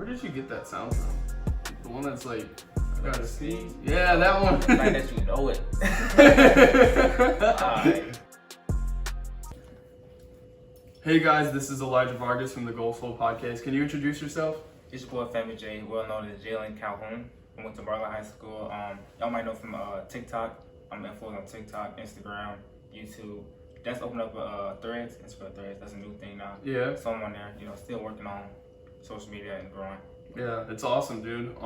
did you get that sound from? The one that's like, I gotta see? Yeah, that one. Like that you know it. Alright. Hey guys, this is Elijah Vargas from the Goal Soul Podcast. Can you introduce yourself? It's your boy FamousJay, well known as Jalen Calhoun. I went to Barlow High School. Y'all might know from TikTok. I'm influenced on TikTok, Instagram, YouTube. That's opened up Threads, Instagram Threads. That's a new thing now. Yeah. So I'm on there, still working on social media and growing. Yeah, it's awesome, dude.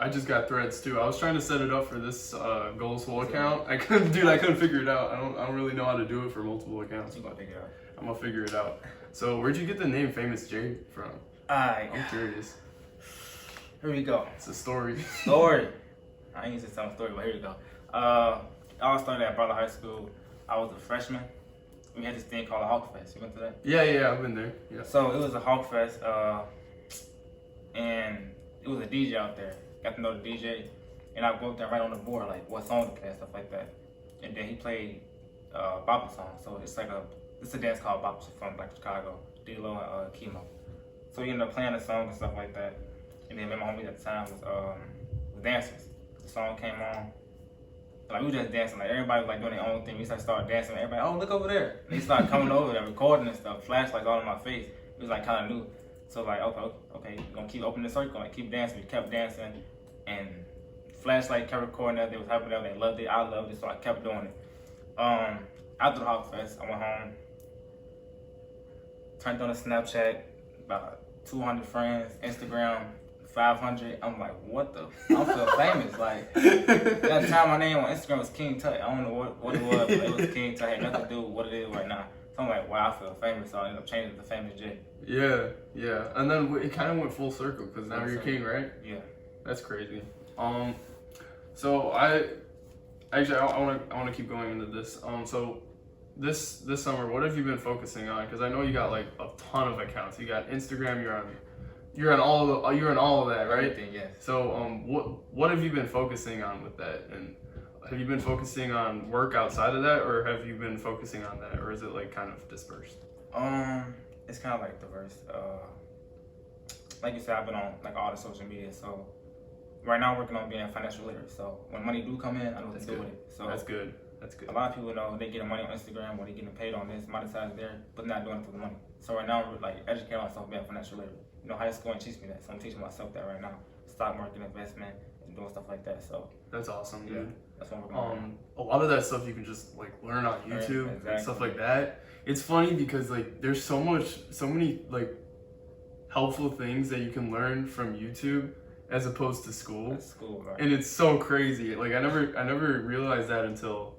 I just got Threads too. I was trying to set it up for this Goal Soul account. I couldn't figure it out. I don't really know how to do it for multiple accounts. You gonna figure it out? I'm gonna figure it out. So where'd you get the name FamousJay from? Alright. I'm curious. Here we go. It's a story. Story. I ain't just telling a story, but here we go. I all started at Barlow High School. I was a freshman. We had this thing called a Hawk Fest. You went to that? Yeah, I've been there. Yeah. So it was a Hawk Fest, and it was a DJ out there. Got to know the DJ, and I go up there right on the board, like what songs to play and stuff like that. And then he played bopper songs. So it's a dance called bopper from like Chicago, D-Lo and Chemo. So he ended up playing the songs and stuff like that. And then my homies at the time was dancers. The song came on. Like we were just dancing, like everybody was like doing their own thing. We started dancing, and everybody, oh look over there. And they started coming over there, recording and stuff, flashlights all in my face. It was like kind of new. So like, okay, you're gonna keep opening the circle, like keep dancing. We kept dancing, and flashlight kept recording that. They was happy that they loved it. I loved it, so I kept doing it. After the Hawk Fest, I went home, turned on a Snapchat, about 200 friends, Instagram, 500. I'm like, what the? I feel famous. Like, at the time, my name on Instagram was King Tut. I don't know what it was, but it was King Tut. Had nothing to do with what it is right now. So I'm like, wow, I feel famous. So I ended up changing it to FamousJay. Yeah. And then it kind of went full circle because now you're king, right? Yeah. That's crazy. So I want to keep going into this. So this summer, what have you been focusing on? Because I know you got like a ton of accounts. You got Instagram. You're on all of that, right? Everything, yes. So what have you been focusing on with that? And have you been focusing on work outside of that, or have you been focusing on that, or is it like kind of dispersed? It's kind of like diverse. Like you said, I've been on like all the social media. So right now, I'm working on being financial literate. So when money do come in, I know what to do with it. So that's good. A lot of people know they getting money on Instagram or they getting paid on this, monetized there, but they're not doing it for the money. So right now, we're like educating myself being financial literate. High school ain't teach me that, so I'm teaching myself that right now. Stock market, investment, and doing stuff like that. So that's awesome, dude. Yeah, that's what I'm working on. A lot of that stuff you can just like learn on YouTube and stuff like that. It's funny because like there's so many like helpful things that you can learn from YouTube as opposed to school. That's school, right? And it's so crazy. Like I never realized that until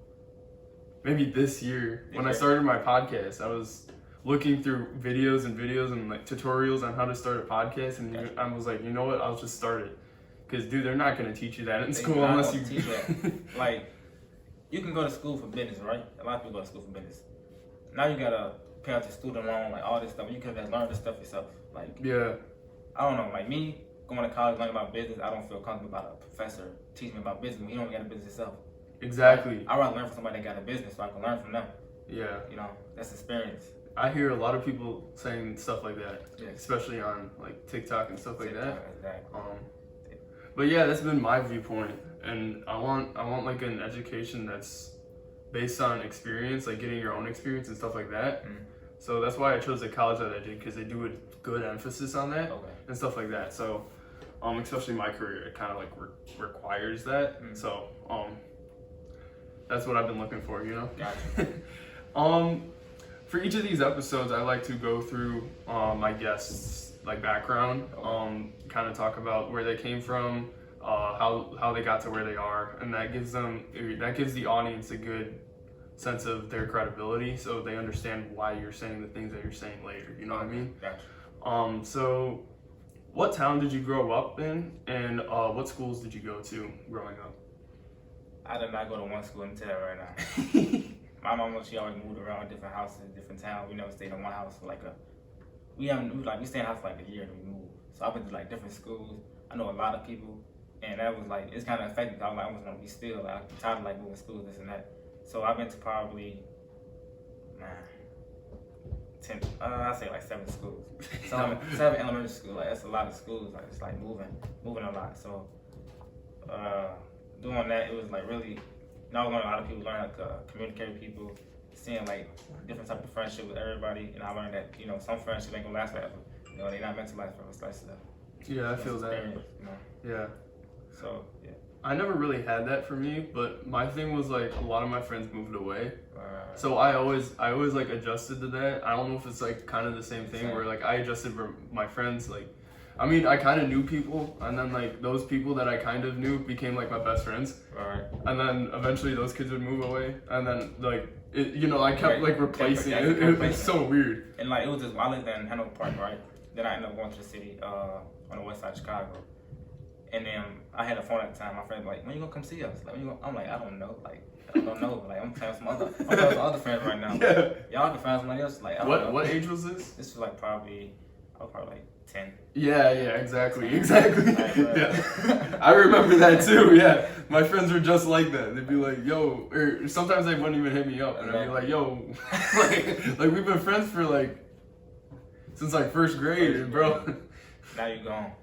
maybe this year when I started my podcast. I was looking through videos and like tutorials on how to start a podcast, and I was like, you know what, I'll just start it. Because dude, they're not going to teach you that in school unless you teach that. Like, you can go to school for business, right? A lot of people go to school for business. Now you got to pay out your student loan, like all this stuff. You could have learned this stuff yourself. Like, yeah, I don't know, like me going to college learning about business, I don't feel comfortable about a professor teaching me about business when you don't got a business yourself. Exactly. I'd rather learn from somebody that got a business so I can learn from them. Yeah. That's experience. I hear a lot of people saying stuff like that, yes. Especially on like TikTok and stuff like that. Exactly. But yeah, that's been my viewpoint, and I want like an education that's based on experience, like getting your own experience and stuff like that. Mm-hmm. So that's why I chose the college that I did, because they do a good emphasis on that and stuff like that. So, especially my career, it kind of like requires that. Mm-hmm. So, that's what I've been looking for, Gotcha. For each of these episodes, I like to go through my guests' like background, kind of talk about where they came from, how they got to where they are, and that gives the audience a good sense of their credibility, so they understand why you're saying the things that you're saying later. You know what I mean? Gotcha. So, what town did you grow up in, and what schools did you go to growing up? I did not go to one school until right now. My mama, she always moved around different houses, different towns. We never stayed in one house for like we stayed in a house for like a year and we moved. So I've been to like different schools. I know a lot of people, and that was like, it's kind of affected. I was like, I almost want to be still. Like, I'm tired of like moving schools, this and that. So I've been to probably 10, I say like 7 schools. 7 elementary schools. Like that's a lot of schools. Like it's like moving a lot. So doing that, it was like really. Now I learned a lot of people, learn how to communicate with people, seeing like different type of friendship with everybody. And I learned that some friendship ain't gonna last forever. They're not meant to last forever. It's like stuff. Yeah, I feel that. Yeah. So yeah. I never really had that for me, but my thing was like a lot of my friends moved away. So I always like adjusted to that. I don't know if it's like kind of the same thing where like I adjusted for my friends. Like, I mean, I kind of knew people, and then like those people that I kind of knew became like my best friends. And then eventually those kids would move away, and then like I kept like replacing it. It was so weird. And like it was just I lived in Hanover Park, right? Then I ended up going to the city on the west side of Chicago. And then I had a phone at the time. My friend was like, "When you gonna come see us?" Like, I'm like, "I don't know. Like, I don't know. Like, I'm playing with some other friends right now. Yeah. Y'all can find somebody else. Like, I don't know." What age was this? This was like I was probably like 10. Yeah, exactly. Yeah. I remember that too. Yeah, my friends were just like that. They'd be like, "Yo," or sometimes they wouldn't even hit me up, and I'd be like, "Yo," like we've been friends for like since like first grade, bro. Now you gone.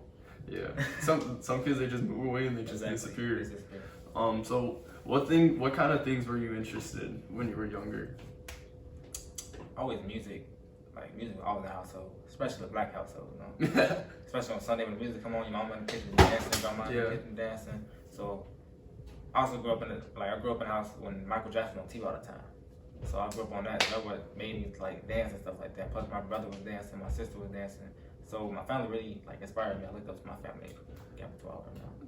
Yeah, some kids they just move away and they just disappear. So what kind of things were you interested in when you were younger? Always music, like music all in the household, especially the black household. Especially on Sunday when the music come on, I'm in the kitchen dancing, grandma in the kitchen dancing. So I also grew up in a house when Michael Jackson was on TV all the time. So I grew up on that. So that's what made me like dance and stuff like that. Plus my brother was dancing, my sister was dancing. So my family really like inspired me. I looked up to my family.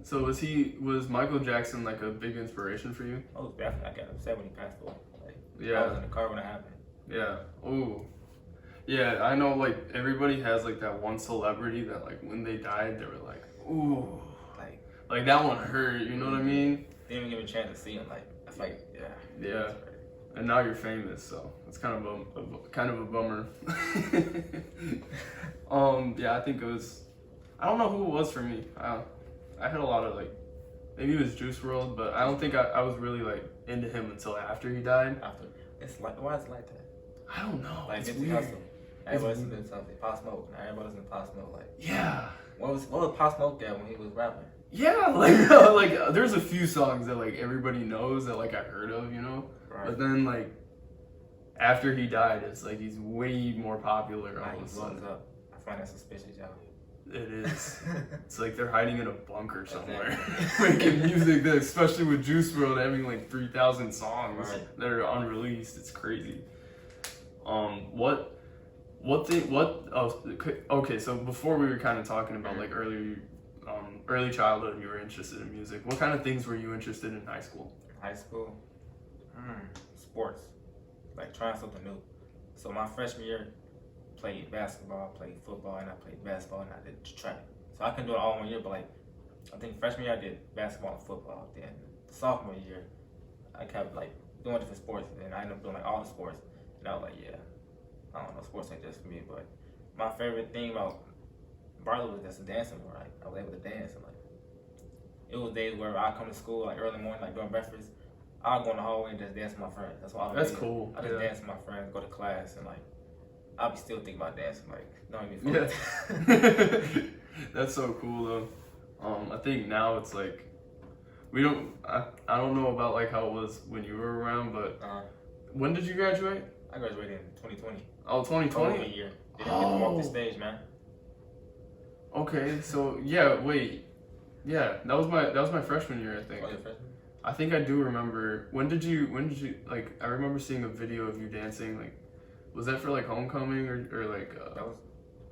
So was Michael Jackson like a big inspiration for you? Oh, definitely. I got upset when he passed away. Yeah. I was in the car when it happened. Yeah. Ooh. Yeah, I know like everybody has like that one celebrity that like when they died they were like, ooh. Like that one hurt, you know what I mean? Didn't even give me a chance to see him. Like that's like yeah. And now you're famous, so it's kind of a bummer. Yeah, I think it was. I don't know who it was for me. I had a lot of like, maybe it was Juice WRLD, but I don't think I was really like into him until after he died. It's like, why is it like that? I don't know. Like it's weird. Everybody listen to something. Pop Smoke. Now everybody listen to Pop Smoke. Like yeah. What was Pop Smoke at when he was rapping? Yeah, like there's a few songs that like everybody knows that like I heard of, Right. But then like after he died, it's like he's way more popular all of a sudden. Up. I find that suspicious, y'all. It is. It's like they're hiding in a bunker somewhere, making music. That, especially with Juice WRLD having like 3,000 songs that are unreleased. It's crazy. Okay, so before we were kind of talking about like early childhood, you were interested in music. What kind of things were you interested in high school? High school, sports, like trying something new. So my freshman year, played basketball, played football, and I played basketball, and I did track. So I couldn't do it all 1 year, but like I think freshman year I did basketball and football. Then sophomore year, I kept like doing different sports, and I ended up doing like all the sports. And I was like, yeah, I don't know, sports ain't just for me. But my favorite thing about Barlow was just dancing. Right, I was able to dance, and like it was days where I come to school like early morning, like during breakfast. I'll go in the hallway and just dance with my friends. That's why That's cool. I just dance with my friends, go to class, and like I'll be still thinking about dancing. Like, don't even yeah. That's so cool though. I think now it's like I don't know about like how it was when you were around, but when did you graduate? I graduated in 2020. Oh, 2020? A year. They didn't get them off the stage, man. Okay, so yeah, wait. Yeah, that was my freshman year, I think. Oh, your freshman? I think I do remember. When did you like I remember seeing a video of you dancing, like was that for like homecoming or like that was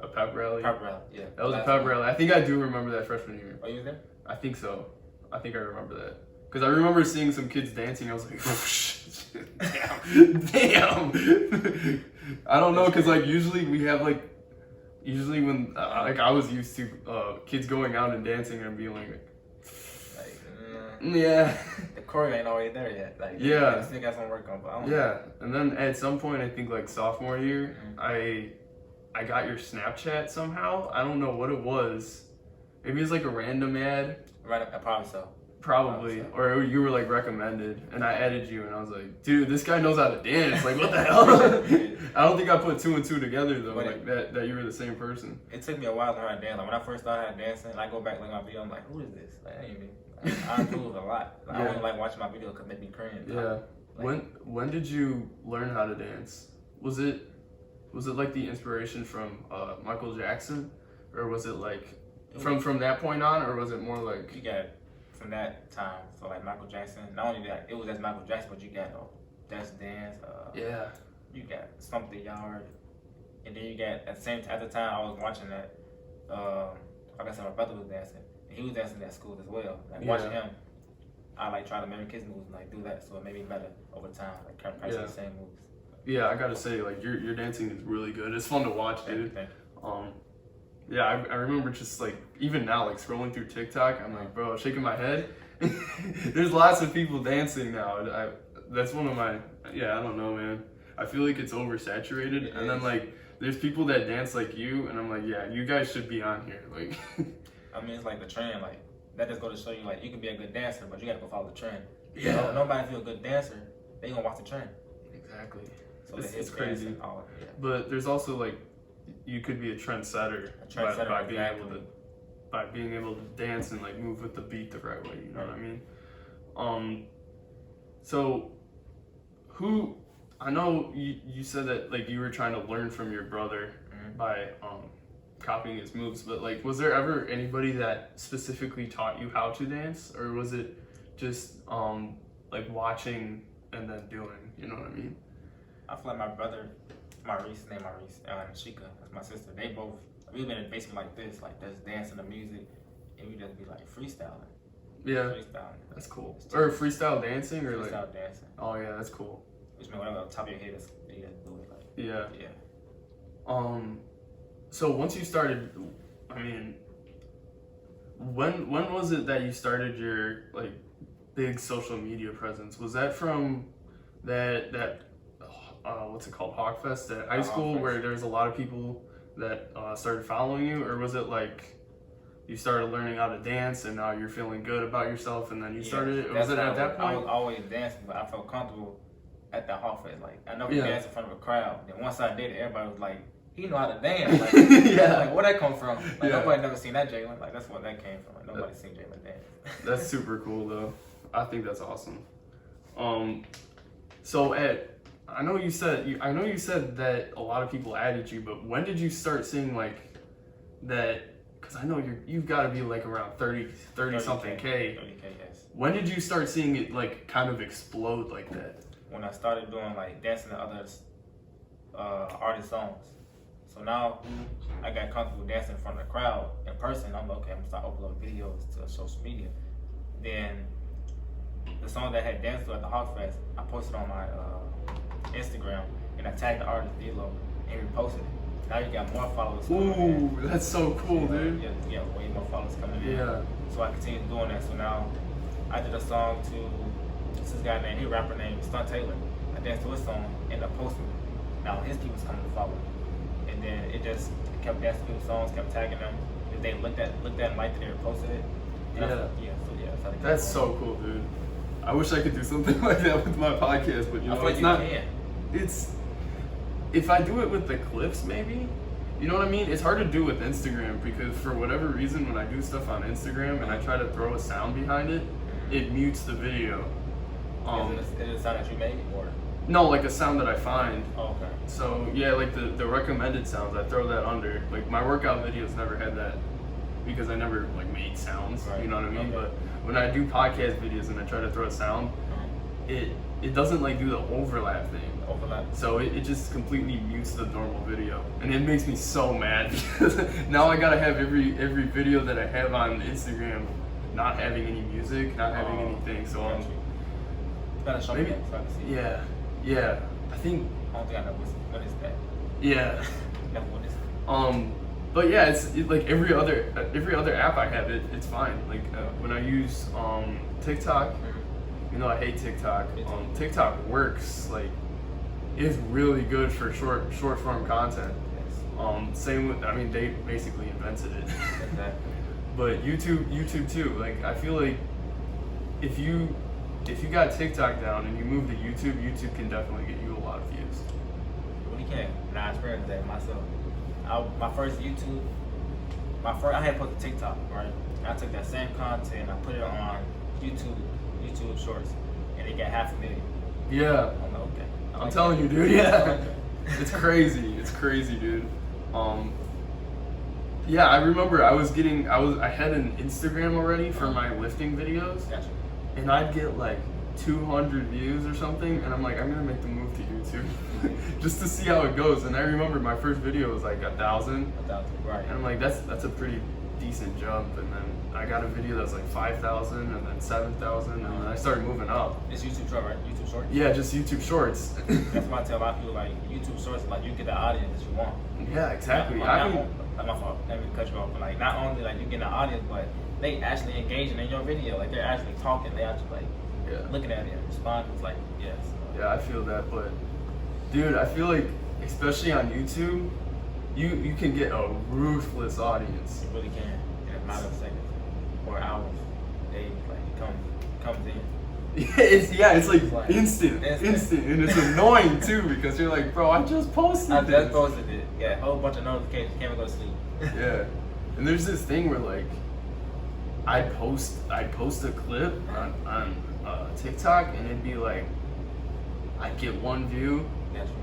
a pep rally? Pep rally, yeah. That was a pep rally. I think I do remember that freshman year. Oh, you was there? I think so. I think I remember that. Because I remember seeing some kids dancing. I was like, oh, shit. Damn. I don't know, because like usually when like I was used to kids going out and dancing and being like yeah. The choreo ain't already there yet. Like yeah. I still got some work on, but I don't know. And then at some point, I think like sophomore year, I got your Snapchat somehow. I don't know what it was. Maybe it's like a random ad. Right, I probably so. Probably, or you were like recommended, and I added you, and I was like, dude, this guy knows how to dance. Like, what the hell? I don't think I put 2 and 2 together though, like that you were the same person. It took me a while to learn how to dance. Like when I first started dancing, I go back like my video, I'm like, who is this? Like, I improved a lot. Like, I wouldn't like watching my video because it made me cringe. Yeah. Like, when did you learn how to dance? Was it like the inspiration from Michael Jackson, or was it like from that point on, or was it more like you got from that time? So like Michael Jackson, not only that it was as Michael Jackson, but you got That's Dance. Yeah. You got Stomp the Yard, and then you got at the time I was watching that. Like I said, my brother was dancing, and he was dancing at school as well. Like watching him, I like try to mimic his moves and like do that, so it made me better over time. Like kind of practice the same moves. Yeah, I gotta say, like your dancing is really good. It's fun to watch, dude. Yeah, I remember just like even now, like scrolling through TikTok, I'm like, bro, shaking my head. There's lots of people dancing now. That's one of my I don't know, man. I feel like it's oversaturated, and then like there's people that dance like you, and I'm like, yeah, you guys should be on here. Like, I mean, it's like the trend. Like that just go to show you, like you can be a good dancer, but you gotta go follow the trend. Yeah. Nobody if you're a good dancer, they gonna watch the trend. Exactly. So it's crazy. But there's also like you could be a trendsetter, by being able to dance and like move with the beat the right way. You know what I mean? So who? I know you said that like you were trying to learn from your brother by copying his moves, but like was there ever anybody that specifically taught you how to dance, or was it just like watching and then doing? You know what I mean? I feel like my brother, Maurice, and Shika, that's my sister. We've been basically like this, like just dancing to music, and we just be like freestyling. Yeah, that's cool. Or freestyle dancing, or like freestyle dancing. Oh yeah, that's cool. Which means whatever on top of your head, you just do it like. Yeah. So once you started, I mean, when was it that you started your like big social media presence? Was that from that what's it called, Hawkfest at high school, where there's a lot of people that started following you, or was it like you started learning how to dance and now you're feeling good about yourself and then you started it? Was it at that point? I was always dancing, but I felt comfortable at that Hawkfest. Like I never danced in front of a crowd. Then once I did it, everybody was like, he know how to dance. Like, like where that come from? Like nobody never seen that Jalen. Like that's where that came from. Like nobody seen Jalen dance. That's super cool though. I think that's awesome. So I know you said that a lot of people added you, but when did you start seeing like that? Because I know you've got to be like around 30 something K. 30K, yes. When did you start seeing it like kind of explode like that? When I started doing like dancing to others artist songs. So now I got comfortable dancing in front of the crowd in person. I'm like, okay, I'm gonna start uploading videos to social media. Then the song that I had danced to at the Hawkfest, I posted on my Instagram, and I tagged the artist D-Lo and reposted it. Now you got more followers coming in. Ooh, that's so cool, dude. Yeah, way more followers coming in. Yeah. So I continued doing that. So now I did a song to this guy named, he rapper named Stunt Taylor. I danced to his song and I posted it. Now his people's coming to follow me. And then it just kept dancing to the songs, kept tagging them. If they looked at and liked it, they reposted it. That's so cool, dude. I wish I could do something like that with my podcast, but you know, it's not. It's if I do it with the clips, maybe. You know what I mean? It's hard to do with Instagram because for whatever reason, when I do stuff on Instagram and I try to throw a sound behind it, it mutes the video. Is it a sound that you made or? No, like a sound that I find. Oh, okay. So yeah, like the recommended sounds, I throw that under. Like my workout videos never had that because I never like made sounds. Right. You know what I mean? Okay. But when I do podcast videos and I try to throw a sound, it doesn't like do the overlap thing. So it just completely mutes the normal video, and it makes me so mad because now I gotta have every video that I have on Instagram not having any music, not having anything. So maybe yeah. I think I don't think I know what is that. Yeah. Never what is it. But yeah, it's like every other app I have it's fine. Like when I use TikTok, you know I hate TikTok. TikTok works like. It's really good for short form content. Yes. Same with, I mean, they basically invented it. Exactly. But YouTube too. Like I feel like if you got TikTok down and you move to YouTube, YouTube can definitely get you a lot of views. Really can. And I experienced that myself. My first YouTube, I had put the TikTok, right? And I took that same content and I put it on YouTube Shorts, and it got 500,000. Yeah. I'm like, okay. I'm telling you, dude. Yeah. It's crazy. It's crazy, dude. Yeah, I remember I had an Instagram already for my lifting videos. Gotcha. And I'd get like 200 views or something, and I'm like, I'm gonna make the move to YouTube just to see how it goes. And I remember my first video was like 1,000, right? And I'm like, that's a pretty decent jump. And then I got a video that's like 5,000, and then 7,000, and then I started moving up. It's YouTube Short, right? YouTube Shorts. Yeah, just YouTube Shorts. That's why I tell a lot of people, like, YouTube Shorts, like, you get the audience that you want. Yeah, exactly. My fault. Let me cut you off. But like, not only like you get the audience, but they actually engaging in your video. Like, they're actually talking. They actually like looking at it and responding. It's like, yes. Yeah, I feel that. But dude, I feel like especially on YouTube, you can get a ruthless audience. You really can in a matter of seconds or hours, days. Like, it comes in. It's like instant, and it's annoying too because you're like, bro, I just posted I this. just posted it. Yeah, a whole bunch of notifications. Can't even go to sleep. Yeah, and there's this thing where like, I'd post a clip on TikTok, and it'd be like, I'd get 1 view,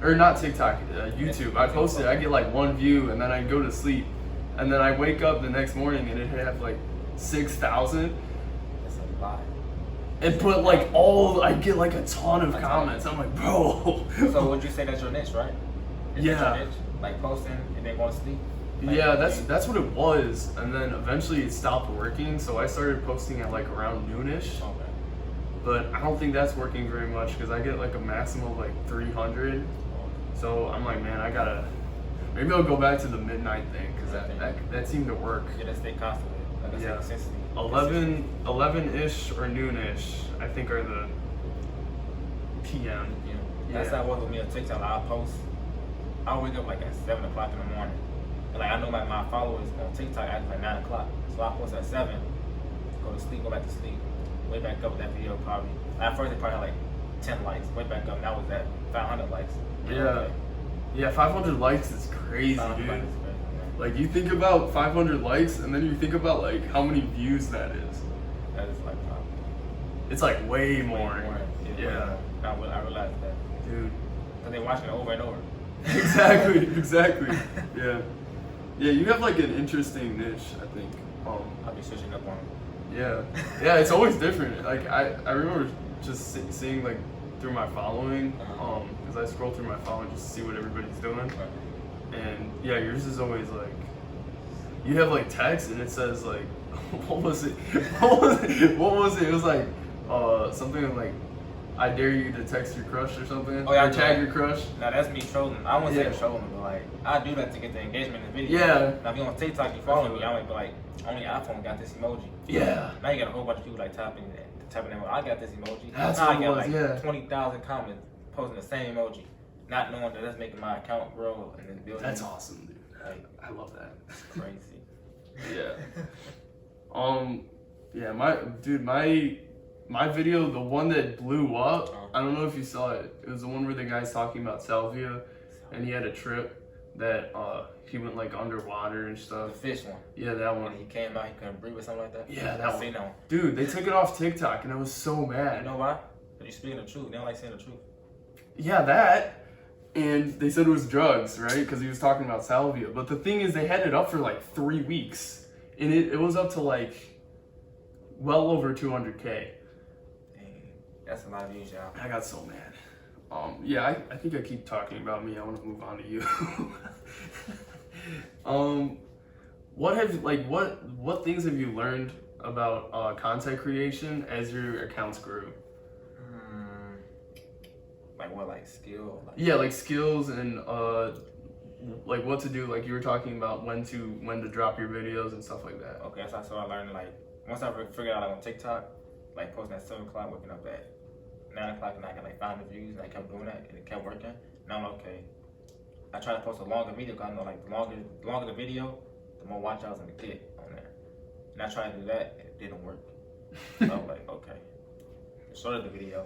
or not TikTok, YouTube. I post it, I get like 1 view, and then I'd go to sleep, and then I wake up the next morning, and it'd have like 6,000. That's a lot. And put like I get like a ton of comments. I'm like, bro. So would you say that's your niche, right? Is Yeah. that your niche? Like posting and then going to sleep? Like, Yeah, that's what it was. And then eventually it stopped working, so I started posting at like around noonish. Okay. But I don't think that's working very much because I get like a maximum of like 300. So I'm like, man, maybe I'll go back to the midnight thing because that seemed to work. Yeah, that stay constant. Like, Yeah. consistency. 11-ish or noonish, I think, are the PM. Yeah. That's how it was with me on TikTok. I'll wake up like at 7 o'clock in the morning. And like I know like my followers on TikTok act like 9 o'clock. So I post at 7, go to sleep, go back to sleep, wake back up with that video probably. At first it probably had like 10 likes, wake back up, that was at 500 likes. Yeah. Yeah, 500 likes is crazy, 500 dude. likes is crazy, man. Like, you think about 500 likes, and then you think about like how many views that is. That is like It's like way more. Yeah. I realized that. Dude. Because they're watching it over and over. Exactly. Yeah. Yeah, you have like an interesting niche, I think. I'll be switching up on them. Yeah, it's always different. Like I remember just seeing like through my following, because I scroll through my following just to see what everybody's doing. And yeah, yours is always like, you have like text and it says like, what was it? It was like something like, I dare you to text your crush or something. Oh yeah, or tag your crush. Now that's me trolling. I wouldn't say trolling, but like I do that to get the engagement in the video. Yeah. Now if you on TikTok, you follow me, I might be like, only iPhone got this emoji. Yeah. Now you got a whole bunch of people like typing in. I got this emoji. That's now what I got it was, like 20,000 comments posting the same emoji, not knowing that that's making my account grow and then building. That's awesome, dude. Like, I love that. crazy. Yeah. Yeah, my video, the one that blew up, I don't know if you saw it. It was the one where the guy's talking about salvia, and he had a trip that he went like underwater and The stuff. fish one. Yeah, that When one. he came out, he couldn't breathe or something like that. Yeah, that I one. seen that one. Dude, they took it off TikTok, and I was so mad. You know why? Because you're speaking the truth. They don't like saying the truth. Yeah, that. And they said it was drugs, right? Because he was talking about salvia. But the thing is, they had it up for like 3 weeks, and it was up to like well over 200K. Dang, that's a lot of views, y'all. I got so mad. Yeah, I think I keep talking about me. I want to move on to you. What things have you learned about content creation as your accounts grew? Like what, like skill? Like, Yeah, like skills and like what to do. Like you were talking about when to drop your videos and stuff like that. okay, so I learned like once I figured out like on TikTok, like posting at 7 o'clock, waking up at 9 o'clock, and I got like 500 views, and I kept doing that, and it kept working. Now I'm like, okay. I try to post a longer video because I know like the longer the video, the more watch outs I'm gonna get on there. And I tried to do that, and it didn't work. So I was like, okay, the shorter the video,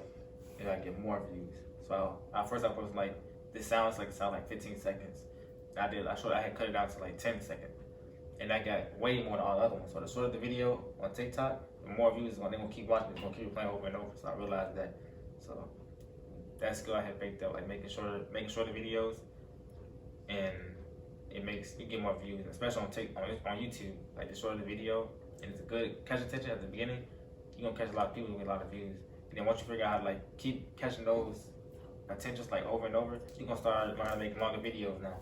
then I get more views. So at first I was like, this sounds like 15 seconds. I had cut it down to like 10 seconds. And I got way more than all the other ones. So the shorter the video on TikTok, the more views they're gonna keep watching, they're gonna keep playing over and over. So I realized that. So that skill I had baked up, like making shorter videos, and you get more views, especially on YouTube. Like the shorter the video, and it's a good catch attention at the beginning, you're gonna catch a lot of people with a lot of views. And then once you figure out how to like keep catching those attentions like over and over, you're gonna start learning how to make longer videos now.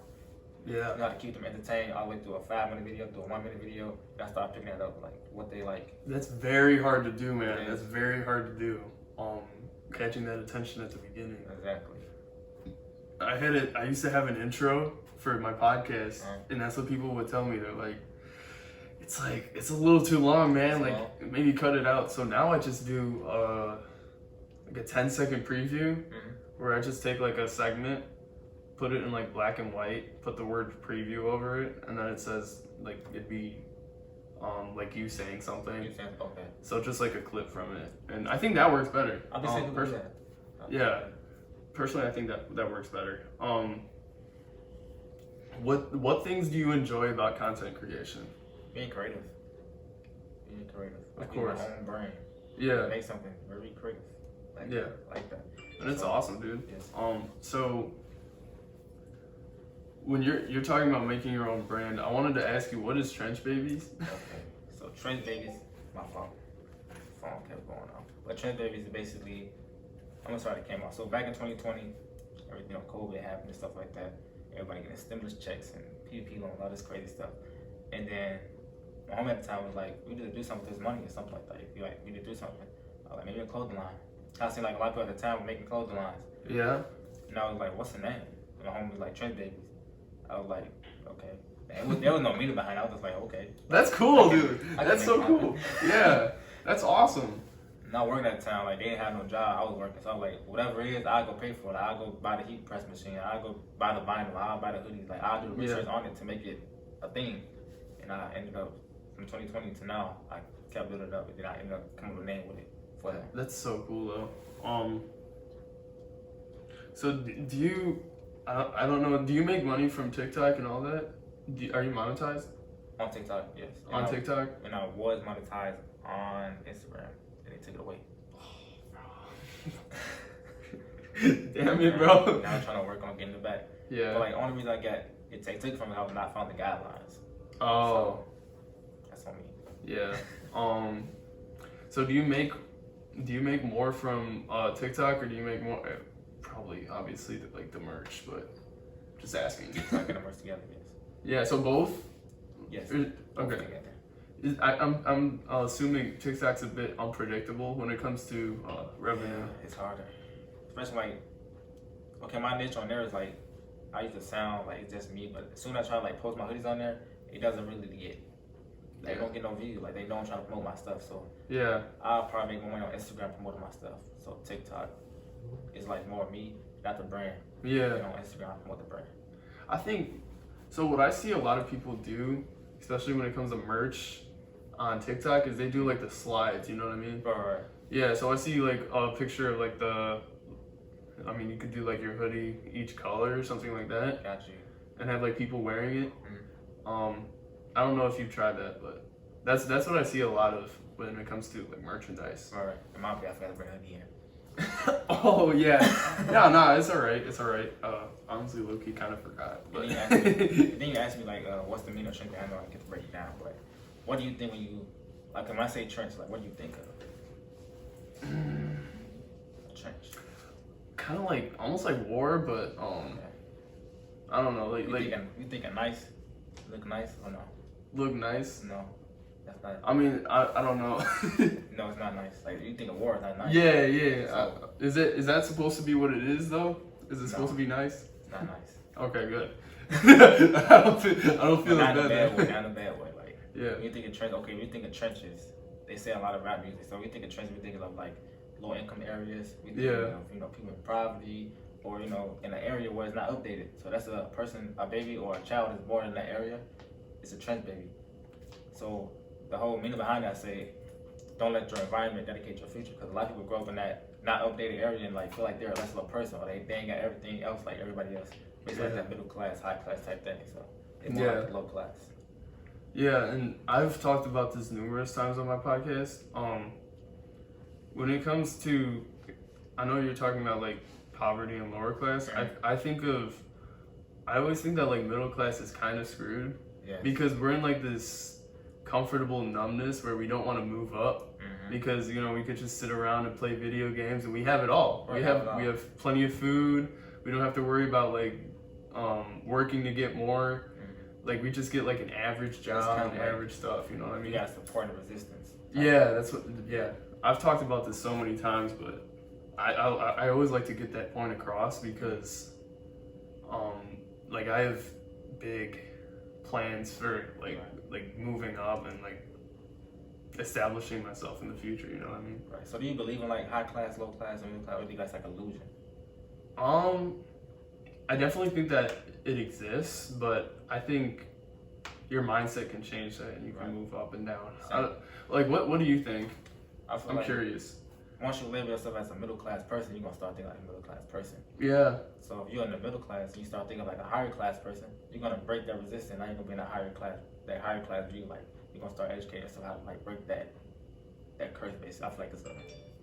Yeah. You know how to keep them entertained all the way through a 5-minute video, through a 1-minute video. And I start picking that up, like what they like. That's very hard to do, man. Yeah. That's very hard to do. Catching that attention at the beginning. Exactly. I used to have an intro for my podcast, and that's what people would tell me. They're like, it's a little too long, man. Maybe cut it out. So now I just do like a 10-second preview, where I just take like a segment, put it in like black and white, put the word preview over it, and then it says like it'd be like you saying something. Okay. So just like a clip from it, and I think that works better. I'll be saying that. Yeah, personally, I think that works better. What things do you enjoy about content creation? Being creative. Of course. Your own brain. Yeah. Make something very creative. Like that. And it's awesome, dude. Yes. So when you're talking about making your own brand, I wanted to ask you, what is TRENCHBABIEZ? Okay. So TRENCHBABIEZ, my phone kept going off. But TRENCHBABIEZ is basically, I'm gonna start it came out. So back in 2020, everything COVID happened and stuff like that. Everybody getting stimulus checks and PPP loans, all this crazy stuff. And then my home at the time was like, we need to do something with this money or something like that. If you like, we need to do something. I was like, maybe a clothing line. I seen like a lot of people at the time were making clothing lines. Yeah. And I was like, what's the name? And my home was like, TRENCHBABIEZ. I was like, okay. There was no meaning behind it. I was just like, okay. That's cool, dude. That's so cool. Yeah. That's awesome. Not working at the time, like they didn't have no job. I was working, so I was like, whatever it is, I'll go pay for it. I'll go buy the heat press machine. I'll go buy the vinyl. I'll buy the hoodies. Like I'll do the research on it to make it a thing. And I ended up from 2020 to now, I kept building it up, and then I ended up coming with a name with it for that. That's so cool though. So do you? I don't know. Do you make money from TikTok and all that? Are you monetized? On TikTok, yes. On TikTok? And I was monetized on Instagram, and they took it away. Damn it, bro. Now I'm trying to work on getting it back. Yeah. But like, the only reason I got it took from it, I was not following the guidelines. Oh. So that's on me. Yeah. So do you make more from TikTok, or do you make more? Probably, obviously, like the merch, but just asking. TikTok and the merch together, yes. Yeah. So both. Yes. Okay. I'm assuming TikTok's a bit unpredictable when it comes to revenue. Yeah, it's harder, especially like, okay, my niche on there is like, I used to sound like it's just me, but as soon as I try to like post my hoodies on there, it doesn't really get. They don't get no views. Like they don't try to promote my stuff. So yeah, I'll probably make more money on Instagram promoting my stuff. So TikTok is like more me, not the brand. Yeah. And on Instagram, I promote the brand. I think so. What I see a lot of people do, especially when it comes to merch on TikTok, is they do like the slides. You know what I mean? Right. Yeah. So I see like a picture of like you could do like your hoodie each color or something like that. Got you. And have like people wearing it. I don't know if you've tried that, but that's what I see a lot of when it comes to like merchandise. Alright. It might be I forgot to bring a hoodie in. Oh yeah. No, it's alright. It's alright. Honestly, low-key kind of forgot. But then you asked me like, what's the meaning of trench? I know I get to break it down, but what do you think when you like when I say trench? Like, what do you think of? Trench. Kind of like almost like war, but I don't know. You think a nice, look nice or no? Look nice? No, that's not. I mean, I don't know. No, it's not nice. Like you think a war is not nice? Yeah. So, is that supposed to be what it is though? Is it supposed to be nice? It's not nice. Okay, good. I don't feel not bad. Not in a bad way. Like yeah. When you think of trench, okay. When you think of trenches, they say a lot of rap music. So when you think of trenches, we think of like low income areas. We think of people in poverty, or in an area where it's not updated. So that's a baby or a child is born in that area. It's a trench baby. So the whole meaning behind that, I say, don't let your environment dedicate your future. Because a lot of people grow up in that not updated area and like feel like they're less of a person, or they ain't got everything else like everybody else. It's like that middle class, high class type thing. So they're more like low class. Yeah, and I've talked about this numerous times on my podcast. When it comes to, I know you're talking about like poverty and lower class. I always think that like middle class is kind of screwed because we're in like this comfortable numbness where we don't want to move up because you know we could just sit around and play video games and we have it all. We have plenty of food. We don't have to worry about like working to get more. Like we just get like an average job and average stuff. You know what I mean? Yeah, support and resistance. Yeah, that's what. Yeah, I've talked about this so many times, but I always like to get that point across because like I have big plans for like moving up and like establishing myself in the future, you know what I mean? Right. So do you believe in like high class, low class, or middle class, or do you guys like illusion? I definitely think that it exists, but I think your mindset can change that and you can move up and down. Like what do you think? I'm curious. Once you label yourself as a middle class person, you're gonna start thinking like a middle class person. Yeah. So if you're in the middle class and you start thinking like a higher class person, you're gonna break that resistance. Now you're gonna be in a higher class view. Like you're gonna start educating yourself how to like break that curse basically. I feel like it's a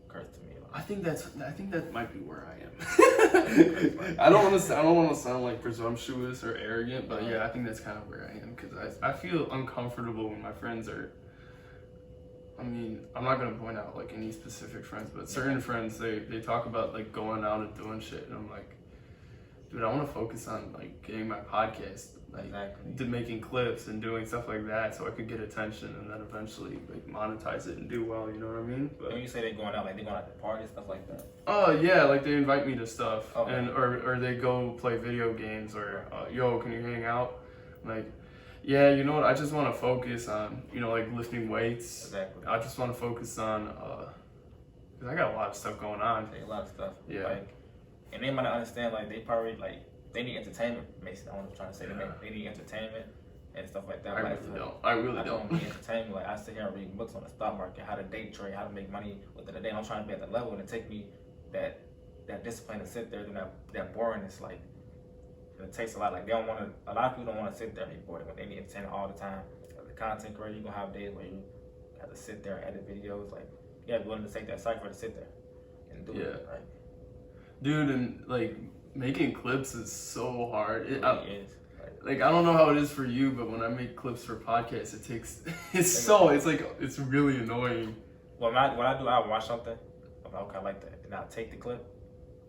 curse to me. I think that might be where I am. I don't want to sound like presumptuous or arrogant, but yeah, I think that's kind of where I am because I feel uncomfortable when my friends are. I mean, I'm not gonna point out like any specific friends, but certain friends they talk about like going out and doing shit, and I'm like, dude, I want to focus on like getting my podcast, like making clips and doing stuff like that, so I could get attention and then eventually like monetize it and do well. You know what I mean? But when you say they're going out, like they going out to parties, stuff like that. Oh yeah, like they invite me to stuff, and or they go play video games, or yo, can you hang out? Like. Yeah, you know what? I just want to focus on, you know, like lifting weights. Exactly. I just want to focus on, because I got a lot of stuff going on. A lot of stuff. Yeah. Like, and they might not understand, like, they probably, like, they need entertainment, basically. I'm trying to say they need entertainment and stuff like that. I really don't. Need entertainment. Like, I sit here and read books on the stock market, how to day trade, how to make money within a day. I'm trying to be at that level, and it take me that discipline to sit there, and that boringness, like, it takes a lot. Like a lot of people don't want to sit there and be bored. But they need entertainment all the time. As a content creator, you're gonna have days where you have to sit there and edit videos. Like you gotta be willing to take that cycle to sit there and do it. Right? Dude, and like making clips is so hard. It really is. Like I don't know how it is for you, but when I make clips for podcasts, it's really annoying. Well, when I do, I watch something. I'm like, okay, I like that, and I'll take the clip,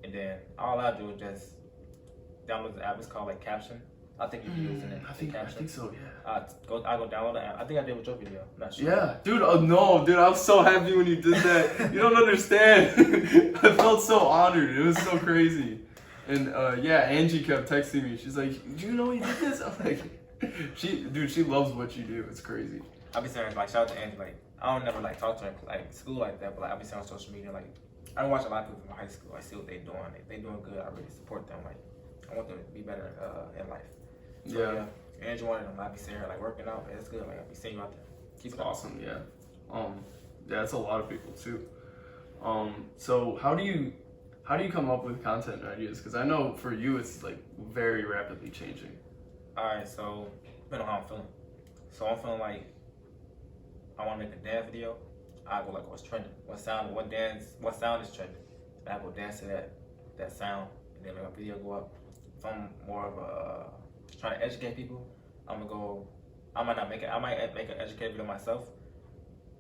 and then all I do is just download the app. It's called like Caption. I think you're using it. I think so. Yeah. I go download the app. I think I did with your video. I'm not sure. Yeah, dude. Oh no, dude. I was so happy when you did that. You don't understand. I felt so honored. It was so crazy. And yeah, Angie kept texting me. She's like, "Do you know you did this?" I'm like, she loves what you do. It's crazy. I be saying like, shout out to Angie. Like, I don't never like talk to her like school like that, but like I be saying on social media like, I watch a lot of people from high school. I see what they doing. They doing good. I really support them. Like. I want them to be better in life. So, yeah. Andrew wanted them. I be seeing her like working out. Man, it's good. Like I be seeing you out there. Keep it awesome. Yeah. Yeah, that's a lot of people too. So how do you come up with content ideas? Because I know for you it's like very rapidly changing. All right. So depending on how I'm feeling. So I'm feeling like I want to make a dance video. I go like what's trending, what sound is trending. And I go dance to that sound, and then make my video go up. If I'm more of a trying to educate people, I might make an educated video myself,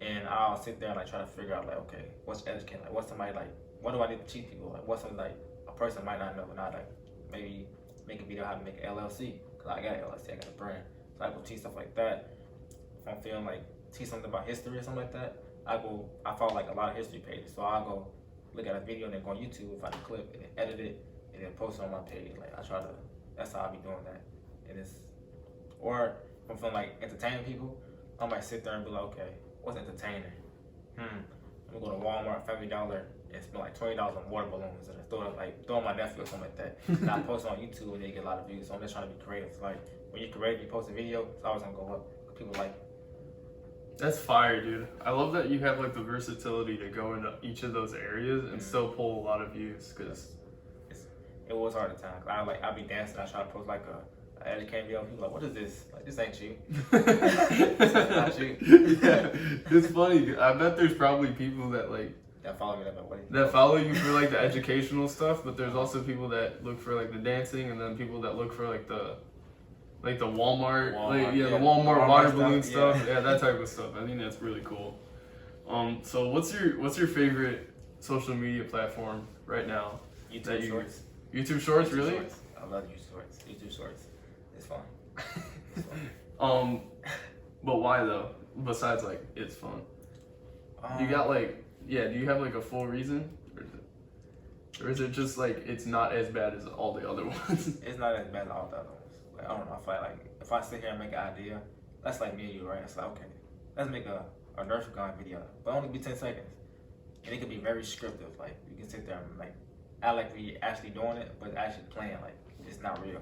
and I'll sit there and like try to figure out like, okay, what's educating? Like, what's somebody like? What do I need to teach people? Like, what's something like a person might not know, and I like maybe make a video how to make an LLC, because I got an LLC, I got a brand, so I go teach stuff like that. If I'm feeling like teach something about history or something like that, I follow like a lot of history pages, so I'll go look at a video and then go on YouTube, find a clip, and then edit it, and then post it on my page. Like that's how I be doing that. And or if I'm feeling like entertaining people, I might sit there and be like, okay, what's entertaining? I'm gonna go to Walmart, Family Dollar, and spend like $20 on water balloons and throw on my nephew or something like that. And I post it on YouTube and they get a lot of views. So I'm just trying to be creative. Like when you're creative, you post a video, it's always gonna go up. People like. That's fire, dude. I love that you have like the versatility to go into each of those areas and still pull a lot of views. Cause it was hard at times. I'll be dancing. I try to post like a educated video. People like, what is this? Like, this ain't you. This is not you. Yeah, it's funny. I bet there's probably people that like that follow me. That follow you for like the educational stuff, but there's also people that look for like the dancing, and then people that look for like the Walmart the Walmart water balloon stuff, yeah, that type of stuff. I think that's really cool. So what's your favorite social media platform right now? YouTube Shorts. YouTube Shorts, really? Shorts. I love YouTube Shorts. YouTube Shorts. It's fun. It's fun. But why though? Besides like it's fun. You got like do you have like a full reason? Or is it just like it's not as bad as all the other ones? It's not as bad as all the other ones. Like, I don't know. If I sit here and make an idea, that's like me and you, right? It's like, okay, let's make a Nerf gun video, but only be 10 seconds. And it could be very scriptive. Like, you can sit there and like act like we actually doing it, but actually playing like it's not real.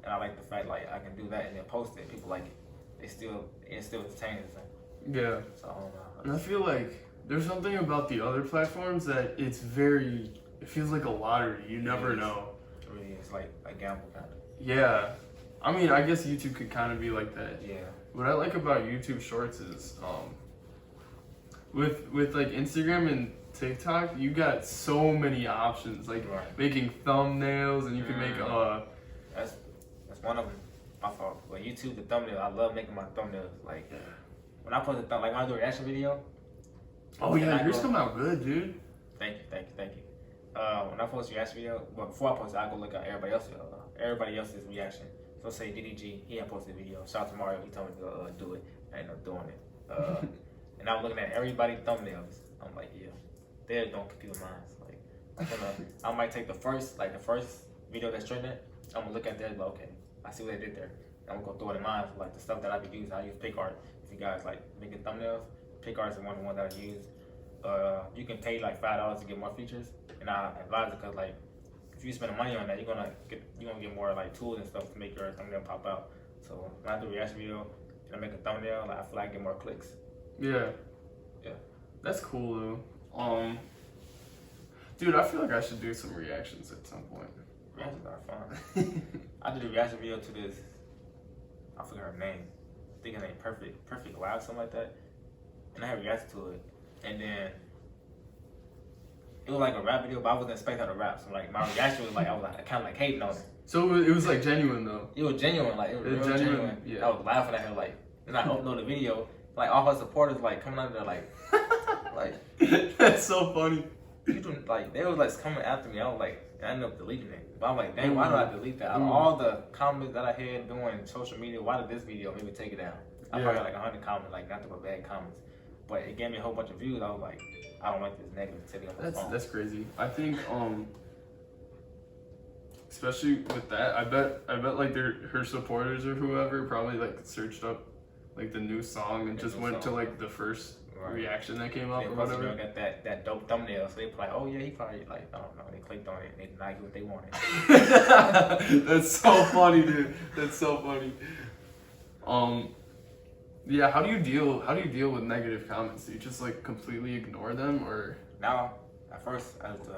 And I like the fact like I can do that and then post it. People like it. It's still entertaining. Yeah. So I don't know. And I feel like there's something about the other platforms that it feels like a lottery. You never know. It really is like a gamble kind of. Yeah. I mean, I guess YouTube could kind of be like that. Yeah. What I like about YouTube Shorts is, with like Instagram and TikTok, you got so many options, like making thumbnails, and you can make That's one of them. My fault. But YouTube, the thumbnail, I love making my thumbnails. Like when I post a when I do a reaction video. Oh yeah, yours come out good, dude. Thank you. When I post a reaction video, but before I post it, I go look at everybody else's reaction. So say DDG, he had posted a video. Shout out to Mario, he told me to do it. I ended up doing it. And I'm looking at everybody's thumbnails. I'm like, yeah, theirs don't compute with mine. Like, I might take the first video that's trending. I'm gonna look at theirs, but okay, I see what they did there. I'm gonna go through it in mine. Like the stuff that I be using, I use PicArt. If you guys like making thumbnails, PicArt is one of the ones that I use. You can pay like $5 to get more features, and I advise it because like if you spend money on that, you're gonna get more like tools and stuff to make your thumbnail pop out. So when I do a reaction video and I make a thumbnail, like, I feel like I get more clicks. Yeah. That's cool though. Dude, I feel like I should do some reactions at some point. Reactions are fun. I did a reaction video to this. I forgot her name. I think her name Perfect Live, something like that. And I had reacted to it, and then it was like a rap video, but I wasn't expecting her to rap. So like my reaction was like I was like kind of like hating on it. So it was like genuine though. It was genuine, like it was real genuine. Yeah. I was laughing at her like, and I uploaded the video, like all her supporters like coming under there like That's so funny. You do, like they was like coming after me. I was like, I ended up deleting it. But I'm like, dang, why did I delete that? Out of all the comments that I had doing social media, why did this video maybe take it down? I probably got like 100 comments, like nothing but bad comments. But it gave me a whole bunch of views. I was like, I don't like this negativity on my phone. That's crazy. I think especially with that, I bet like her supporters or whoever probably like searched up like the new song and just went to like the first reaction that came up or whatever. They got that dope thumbnail, so they probably, oh yeah, he probably like, I don't know, they clicked on it and they did not get what they wanted. That's so funny, dude. That's so funny. Yeah, how do you deal with negative comments? Do you just like completely ignore them, or? Now, at first, as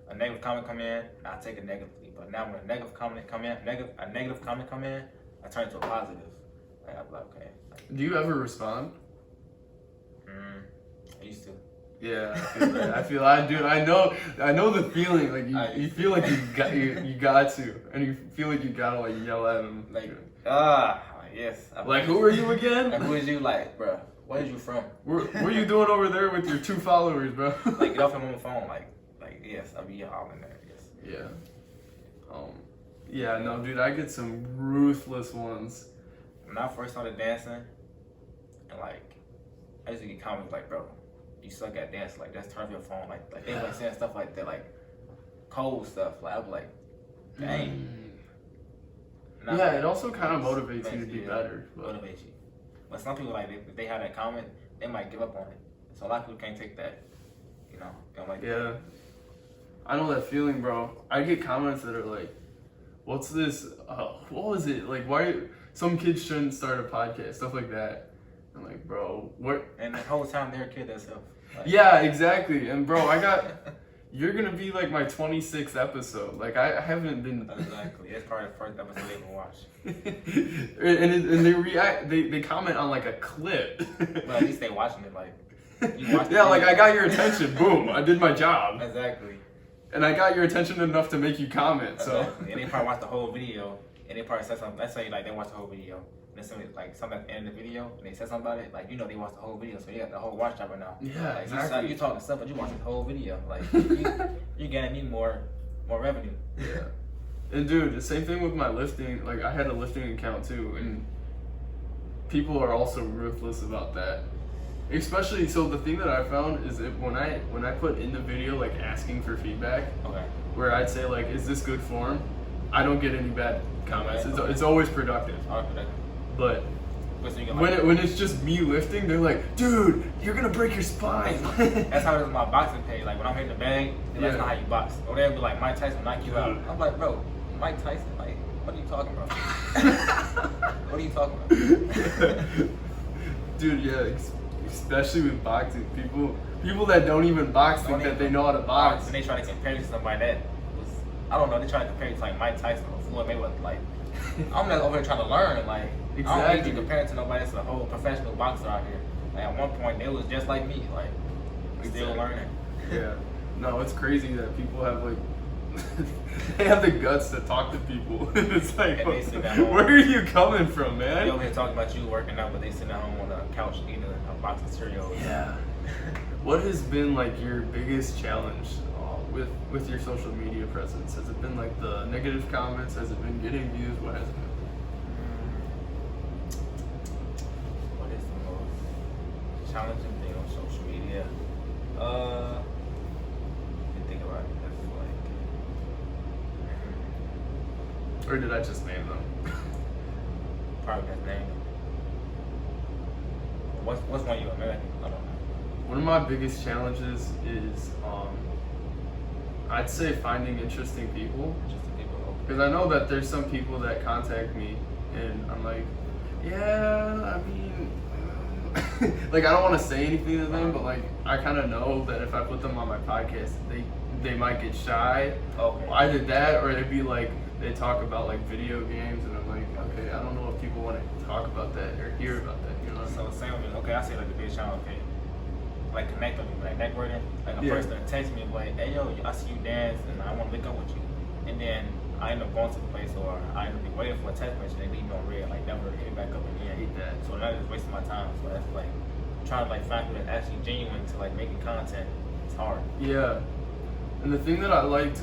a negative comment come in, I take it negatively. But now when a negative comment come in, I turn it to a positive. Like, I'm like, okay. Do you ever respond? I used to. Yeah, I feel that. Dude, I know the feeling. Like you feel like you got to, and you feel like you gotta like yell at them. Like, yes. Like, who are you again? Like, who is you? Like, bro, where is you from? What are you doing over there with your 2 followers, bro? Like, get off him on the phone. Like, yes, I'll be all in there. Yes. Yeah. Yeah, no, dude, I get some ruthless ones. When I first started dancing, and like, I used to get comments like, bro, you suck at dancing. Like, that's turn off your phone. Like they like saying stuff like that, like cold stuff. Like, I was like, dang. Yeah, it also kind of motivates you to be better. Motivates you. But some people, like, if they have that comment, they might give up on it. So a lot of people can't take that, you know. They don't like that. I know that feeling, bro. I get comments that are like, what's this? What was it? Like, why some kids shouldn't start a podcast, stuff like that. I'm like, bro, what? And the whole time they're a kid themselves. Like, Yeah, exactly. And bro, you're gonna be like my 26th episode. Like I haven't been. Exactly. It's probably the first episode they even watch. and they react. They comment on like a clip. But at least they watching it. Like you watch. Yeah, like I got your attention. Boom! I did my job. Exactly. And I got your attention enough to make you comment. So. Exactly. And they probably watch the whole video, and they probably said something. Let's say like they watch the whole video. And then something at the end of the video, and they said something about it, like, you know, they watched the whole video, so you got the whole watch time now. Yeah, like, exactly. You talking stuff, but you watched the whole video. Like, you're getting me more revenue. Yeah. And dude, the same thing with my lifting. Like, I had a lifting account too, and people are also ruthless about that. Especially, so the thing that I found is that when I put in the video, like, asking for feedback, Okay. where I'd say, like, is this good form? I don't get any bad comments. Okay. It's always productive. But when it's just me lifting, they're like, dude, you're gonna break your spine. That's how it is on my boxing page. Like when I'm hitting the bag, that's not how you box. Or they'll be like, Mike Tyson knock you out. I'm like, bro, Mike Tyson, like, what are you talking about? What are you talking about? Dude, yeah, especially with boxing, people that don't even box think that they know how to box. And they try to compare you to somebody that was, I don't know, they try to compare you to like Mike Tyson or Floyd Mayweather. Like, I'm not over here trying to learn. Like, exactly. I don't need to compare it to nobody. It's a whole professional boxer out here. Like, at one point, they was just like me. Like, still learning. Yeah. No, it's crazy that people have like they have the guts to talk to people. It's like, where are you coming from, man? They over here talking about you working out, but they sitting at home on the couch eating a box of cereal. Yeah. What has been like your biggest challenge with your social media presence? Has it been like the negative comments? Has it been getting views? What has it been? What is the most challenging thing on social media? You think about it. That's like. Or did I just name them? Probably that name. What's one you American? I don't know. One of my biggest challenges is, I'd say finding interesting people. Because I know that there's some people that contact me, and I'm like, yeah, I mean, like I don't want to say anything to them, but like I kind of know that if I put them on my podcast, they might get shy. Okay. Either that, or it'd be like they talk about like video games, and I'm like, okay, I don't know if people want to talk about that or hear about that. You know what I mean? So same with me. Okay, I say like the big challenge. Okay. Like connect with me, like networking. Like a person text me like, hey yo, I see you dance and I want to link up with you. And then I end up going to the place, or I end up waiting for a text message and they leave me on red, like never hit back up again. I hate that. So that is wasting my time. So that's like trying to like find people that's actually genuine to like making content. It's hard. Yeah. And the thing that I liked,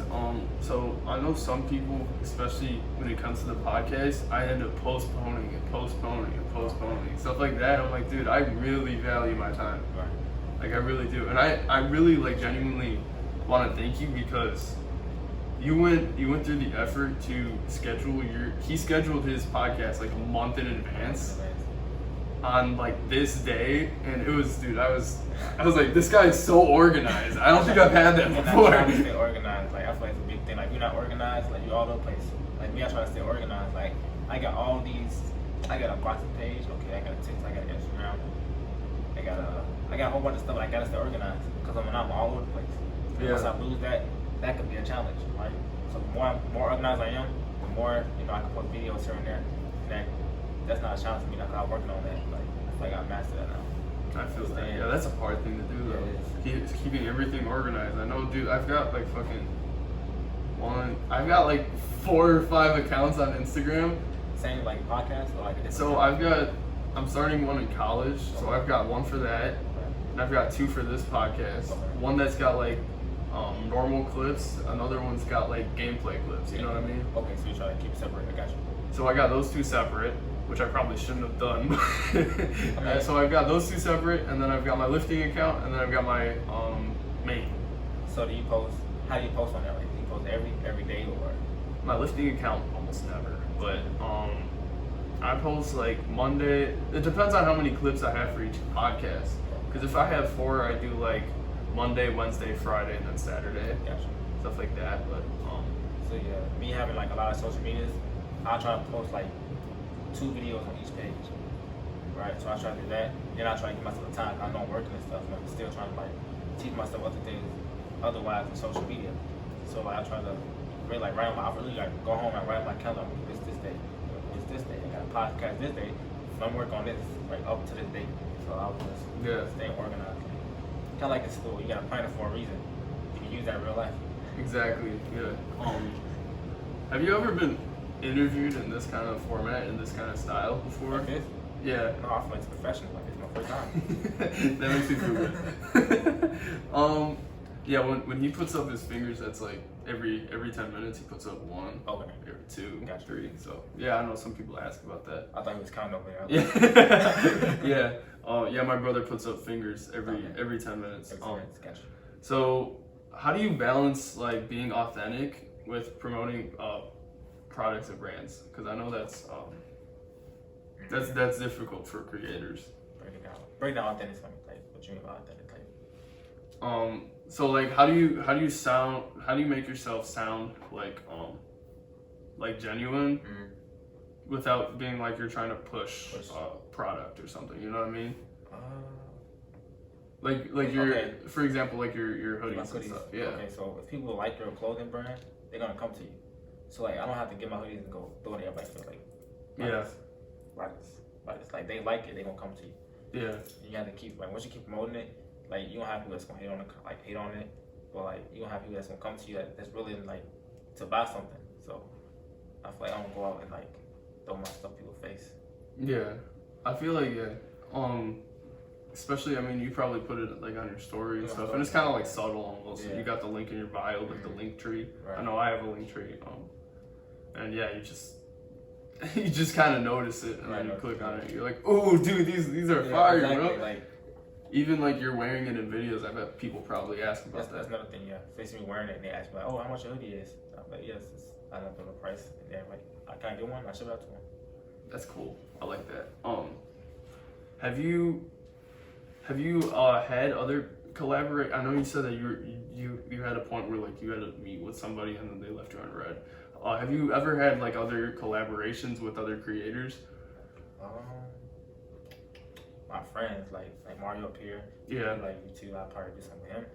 so I know some people, especially when it comes to the podcast, I end up postponing stuff like that. I'm like, dude, I really value my time. Right. Like I really do, and I really like genuinely want to thank you because you went through the effort to schedule he scheduled his podcast like a month in advance on like this day, and it was, dude, I was like, this guy is so organized. I don't think I've had that before. I'm trying to stay organized. Like I feel like it's a big thing. Like you're not organized, like you're all over the place. Like me, I try to stay organized. Like I got all these. I got a boxing page. Okay, I got a TikTok. I got an Instagram. I got a whole bunch of stuff, but I gotta stay organized because I'm all over the place. Yeah. Once I lose that could be a challenge, right? So the more organized I am, the more I can put videos here and there. And that's not a challenge for me. I'm working on that. Like I feel like I mastered that now. I feel that. Yeah, that's a hard thing to do though. Yeah, keeping everything organized. I know, dude. I've got like I've got like 4 or 5 accounts on Instagram. Same like podcast or like a different. So I'm starting one in college. So I've got one for that. And I've got 2 for this podcast. Okay. One that's got like normal clips. Another one's got like gameplay clips. You know what I mean? Okay, so you try to keep it separate. I got you. So I got those 2 separate, which I probably shouldn't have done. So I've got those 2 separate, and then I've got my lifting account, and then I've got my main. So do you post? How do you post on that? Like, do you post every day or? My lifting account almost never, but I post like Monday. It depends on how many clips I have for each podcast. Because if I have 4, I do like Monday, Wednesday, Friday, and then Saturday. Gotcha. Stuff like that. But so yeah, me having like a lot of social medias, I try to post like 2 videos on each page. right? So I try to do that. Then I try to give myself time. I know I'm working and stuff, but I'm still trying to like teach myself other things otherwise than social media. So like, I try to really like write on my, I really like go home and write on my calendar. It's this day. It's this day. I got a podcast this day. So I'm working on this like up to this date. So I was just staying organized. Kind of like in school, you gotta plan it for a reason. You can use that in real life. Exactly. Yeah. Have you ever been interviewed in this kind of format, in this kind of style before? Like this? Yeah. No, I feel like it's professional. Like it's my first time. That makes me feel good. Yeah, when he puts up his fingers, that's like every 10 minutes he puts up one. Okay. Every two, Gotcha. 3. So yeah, I know some people ask about that. I thought he was counting over there. Yeah. Yeah, my brother puts up fingers every 10 minutes. Gotcha. So how do you balance like being authentic with promoting products and brands? Because I know that's difficult for creators. Break down authentic for me. Like what you mean by authentic? So like how do you make yourself sound like genuine without being like you're trying to push a product or something, you know what I mean? Like your for example, like your hoodies and stuff. Yeah. Okay, so if people like your clothing brand, they're gonna come to you. So like I don't have to get my hoodies and go throw it everybody feel like they like it, they gonna come to you. Yeah. You have to keep like once you keep promoting it, like you don't have people that's gonna hate on it, but like you don't have people that's gonna come to you that's really like to buy something. So I feel like I don't go out and like throw my stuff in people's face. Yeah, I feel like especially I mean you probably put it like on your story and stuff, and it's kind of like subtle almost. Yeah. You got the link in your bio, like the link tree. Right. I know I have a link tree, and yeah, you just kind of notice it, and then you click on it. You're like, oh, dude, these are fire, exactly, bro. Like, even like you're wearing it in videos, I bet people probably ask about that. That's another thing, yeah. If they see me wearing it and they ask me like, oh, how much your hoodie is? I'm like, yes, I don't know the price. And they're like, I can't get one. I ship it out to them. That's cool. I like that. Have you had other collaborate? I know you said that you had a point where like you had to meet with somebody and then they left you on red. Have you ever had like other collaborations with other creators? My friends like Mario up here. Yeah. Like you too. I probably do something with him.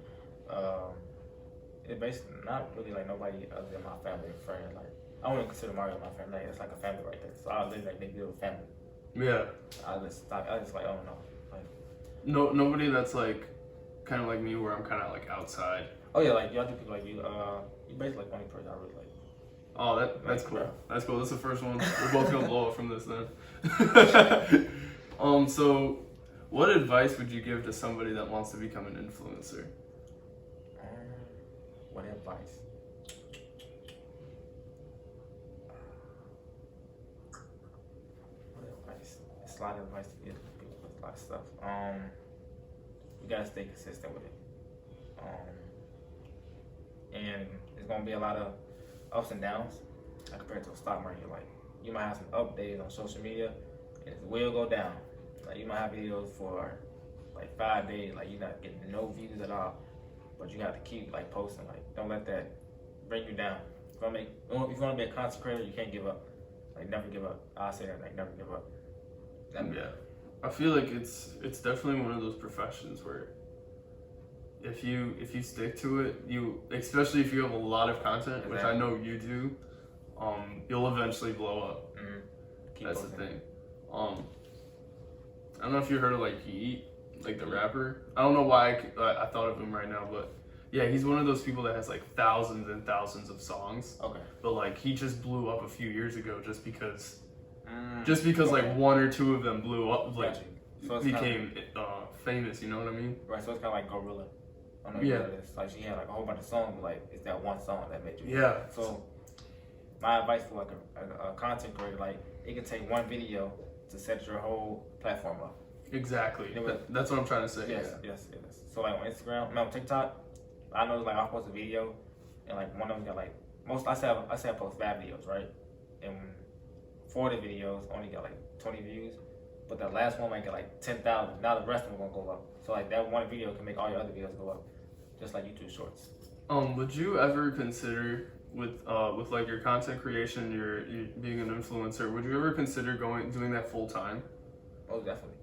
It basically not really like nobody other than my family and friends. Like I wouldn't consider Mario my family. Like, it's like a family right there. So I live like they build a family. Yeah. I just like I don't know. Like nobody that's like kind of like me where I'm kind of like outside. Oh yeah, like y'all do people like you. You basically like one person I really like. Oh, that's cool. Bro. That's cool. That's the first one. We're both gonna blow up from this then. So what advice would you give to somebody that wants to become an influencer? What advice? It's a lot of advice to give people with a lot of stuff. You gotta stay consistent with it. And there's gonna be a lot of ups and downs compared to a stock market. Like you might have some up days on social media and it will go down. Like you might have videos for like 5 days, like you're not getting no views at all. But you have to keep like posting, like don't let that bring you down. If you wanna be a content creator, you can't give up. Like never give up. I say that, like never give up. Yeah. I feel like it's definitely one of those professions where if you stick to it, especially if you have a lot of content, which I know you do, you'll eventually blow up. That's the thing. I don't know if you heard of like Heat, like the rapper. I don't know why I thought of him right now, but yeah, he's one of those people that has like thousands and thousands of songs. Okay. But like he just blew up a few years ago just because like one or two of them blew up, like so became famous. You know what I mean? Right. So it's kind of like Gorilla. I don't know what it is. Like she had like a whole bunch of songs, but like it's that one song that made you. Yeah. So my advice for like a content creator, like it can take one video to set your whole platform up. Exactly. That's what I'm trying to say. Yes. So like on Instagram, on TikTok, I know like I post a video, and like one of them got like I say I post 5 videos, right? And 4 of the videos only got like 20 views, but the last one might get like 10,000. Now the rest of them gonna go up. So like that one video can make all your other videos go up, just like YouTube Shorts. Would you ever consider with like your content creation, you being an influencer, would you ever consider doing that full time? Most definitely.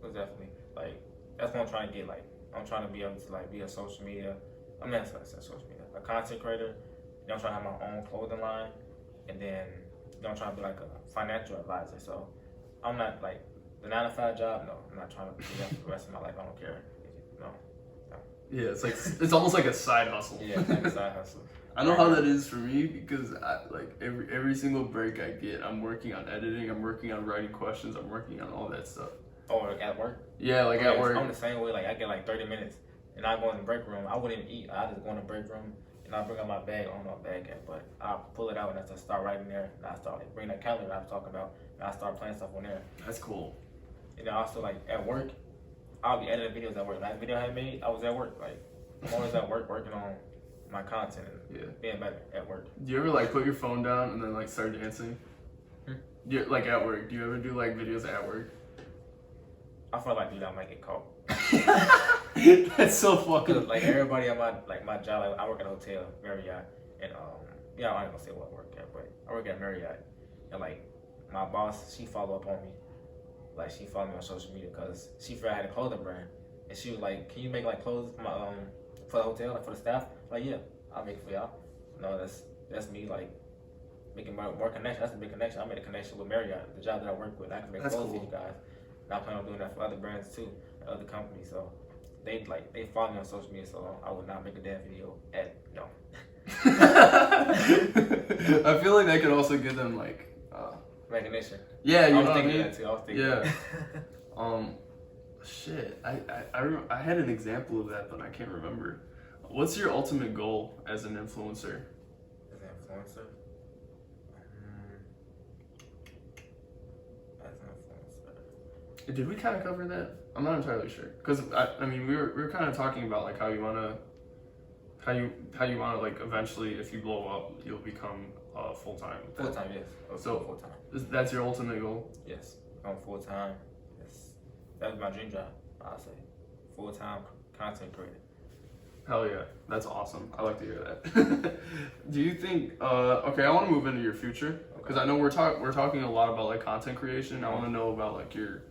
Most definitely. Like, that's what I'm trying to get. Like, I'm trying to be able to like be a social media. I mean, that's social media. A content creator. You know, I'm trying to have my own clothing line, and then you know, I'm trying to be like a financial advisor. So I'm not like the 9 to 5 job. No, I'm not trying to do that for the rest of my life. I don't care. No. Yeah, it's like it's almost like a side hustle. Yeah, it's like a side hustle. I know how that is for me because like every single break I get, I'm working on editing, I'm working on writing questions, I'm working on all that stuff. Oh, like at work? Yeah, like at work. I'm the same way. Like I get like 30 minutes, and I go in the break room. I wouldn't even eat. I just go in the break room, and I bring out my bag. I don't know what bag at, but I pull it out and I just start writing there. And I start like bring that calendar I was talking about, and I start playing stuff on there. That's cool. And then also like at work, I'll be editing videos at work. Last video I had made, I was at work. Like I'm always at work working on my content and being better at work. Do you ever like put your phone down and then like start dancing? Like at work, do you ever do like videos at work? I feel like dude, I might get caught. That's so fucking. Like everybody at my job, like I work at a hotel, Marriott, and yeah, I'm not gonna say what I work at, but I work at Marriott, and like my boss, she follow up on me, like she followed me on social media because she forgot I had a clothing brand, and she was like, "Can you make like clothes for my for the hotel, like for the staff?" Like, yeah, I'll make it for y'all. No, that's me like making more connection. That's a big connection. I made a connection with Marriott, the job that I work with. I can make clothes for you guys. And I plan on doing that for other brands too, other companies. So they follow me on social media. So I would not make a damn video at no. I feel like that could also give them like recognition. Yeah, you I know was what I thinking mean? that too. I was thinking Yeah. that. Shit. I had an example of that, but I can't remember. What's your ultimate goal as an influencer? As an influencer? Did we kind of cover that? I'm not entirely sure. Because I mean, we were kind of talking about like how you wanna like eventually, if you blow up, you'll become full time. Full time, yes. So full time. That's your ultimate goal. Yes, I'm full time. Yes, that's my dream job. I'll say full time content creator. Hell yeah, that's awesome. I like to hear that. Do you think? Okay, I want to move into your future because I know we're talking a lot about like content creation. I want to know about like your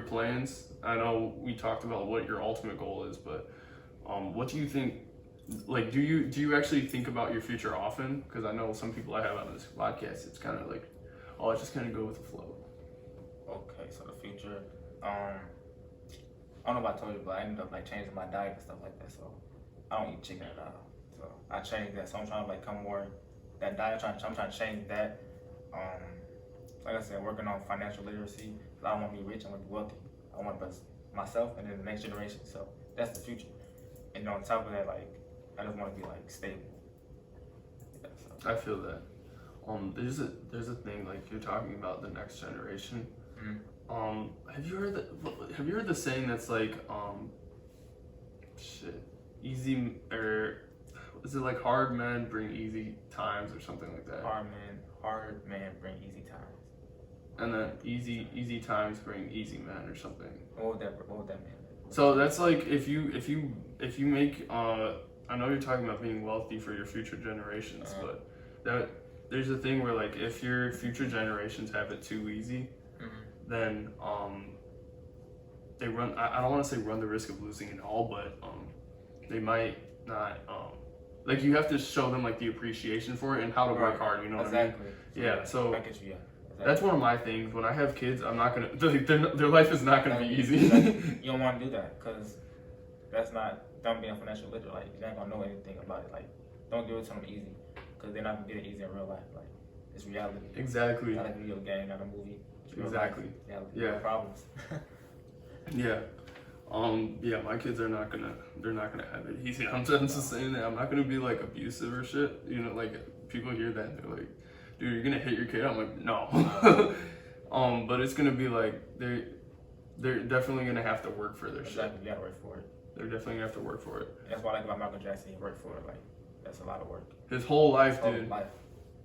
plans. I know we talked about what your ultimate goal is, but what do you think? Like, do you actually think about your future often? Because I know some people I have on this podcast, it's kind of like, oh, I just kind of go with the flow. Okay, so the future, I don't know if I told you, but I ended up like changing my diet and stuff like that. So I don't eat chicken at all. So I changed that. So I'm trying to like come more that diet. I'm trying to change that. Like I said, working on financial literacy. I want to be rich. I want to be wealthy. I want to bless myself and then the next generation. So that's the future. And on top of that, like I just want to be like stable. Yeah, so. I feel that. There's a thing like you're talking about the next generation. Mm-hmm. Have you heard the saying that's like easy, or is it like hard men bring easy times or something like that? Hard men bring easy times. And then easy times bring easy men or something. What would that mean? So that's like if you make I know you're talking about being wealthy for your future generations, but there's a thing where like if your future generations have it too easy, then they run. I don't want to say run the risk of losing it all, but they might not. Like you have to show them like the appreciation for it and how to work hard. You know what I mean? Yeah. So I get you. Yeah. Exactly. That's one of my things. When I have kids, I'm not gonna. Their life is not gonna be easy. You don't want to do that because that's not them being financial literate. Like you ain't gonna know anything about it. Like don't give it to them easy because they're not gonna get it easy in real life. Like it's reality. Exactly. Not a video game, not a movie. Exactly. Yeah. Problems. Yeah. Yeah, my kids are not gonna. They're not gonna have it easy. I'm just saying that I'm not gonna be like abusive or shit. You know, like people hear that and they're like, "Dude, you're gonna hit your kid." I'm like, no. But it's gonna be like they're definitely gonna have to work for their shit. You gotta work for it. They're definitely gonna have to work for it. That's why I like about Michael Jackson. He worked for it. Like that's a lot of work. His whole life, dude. Whole life.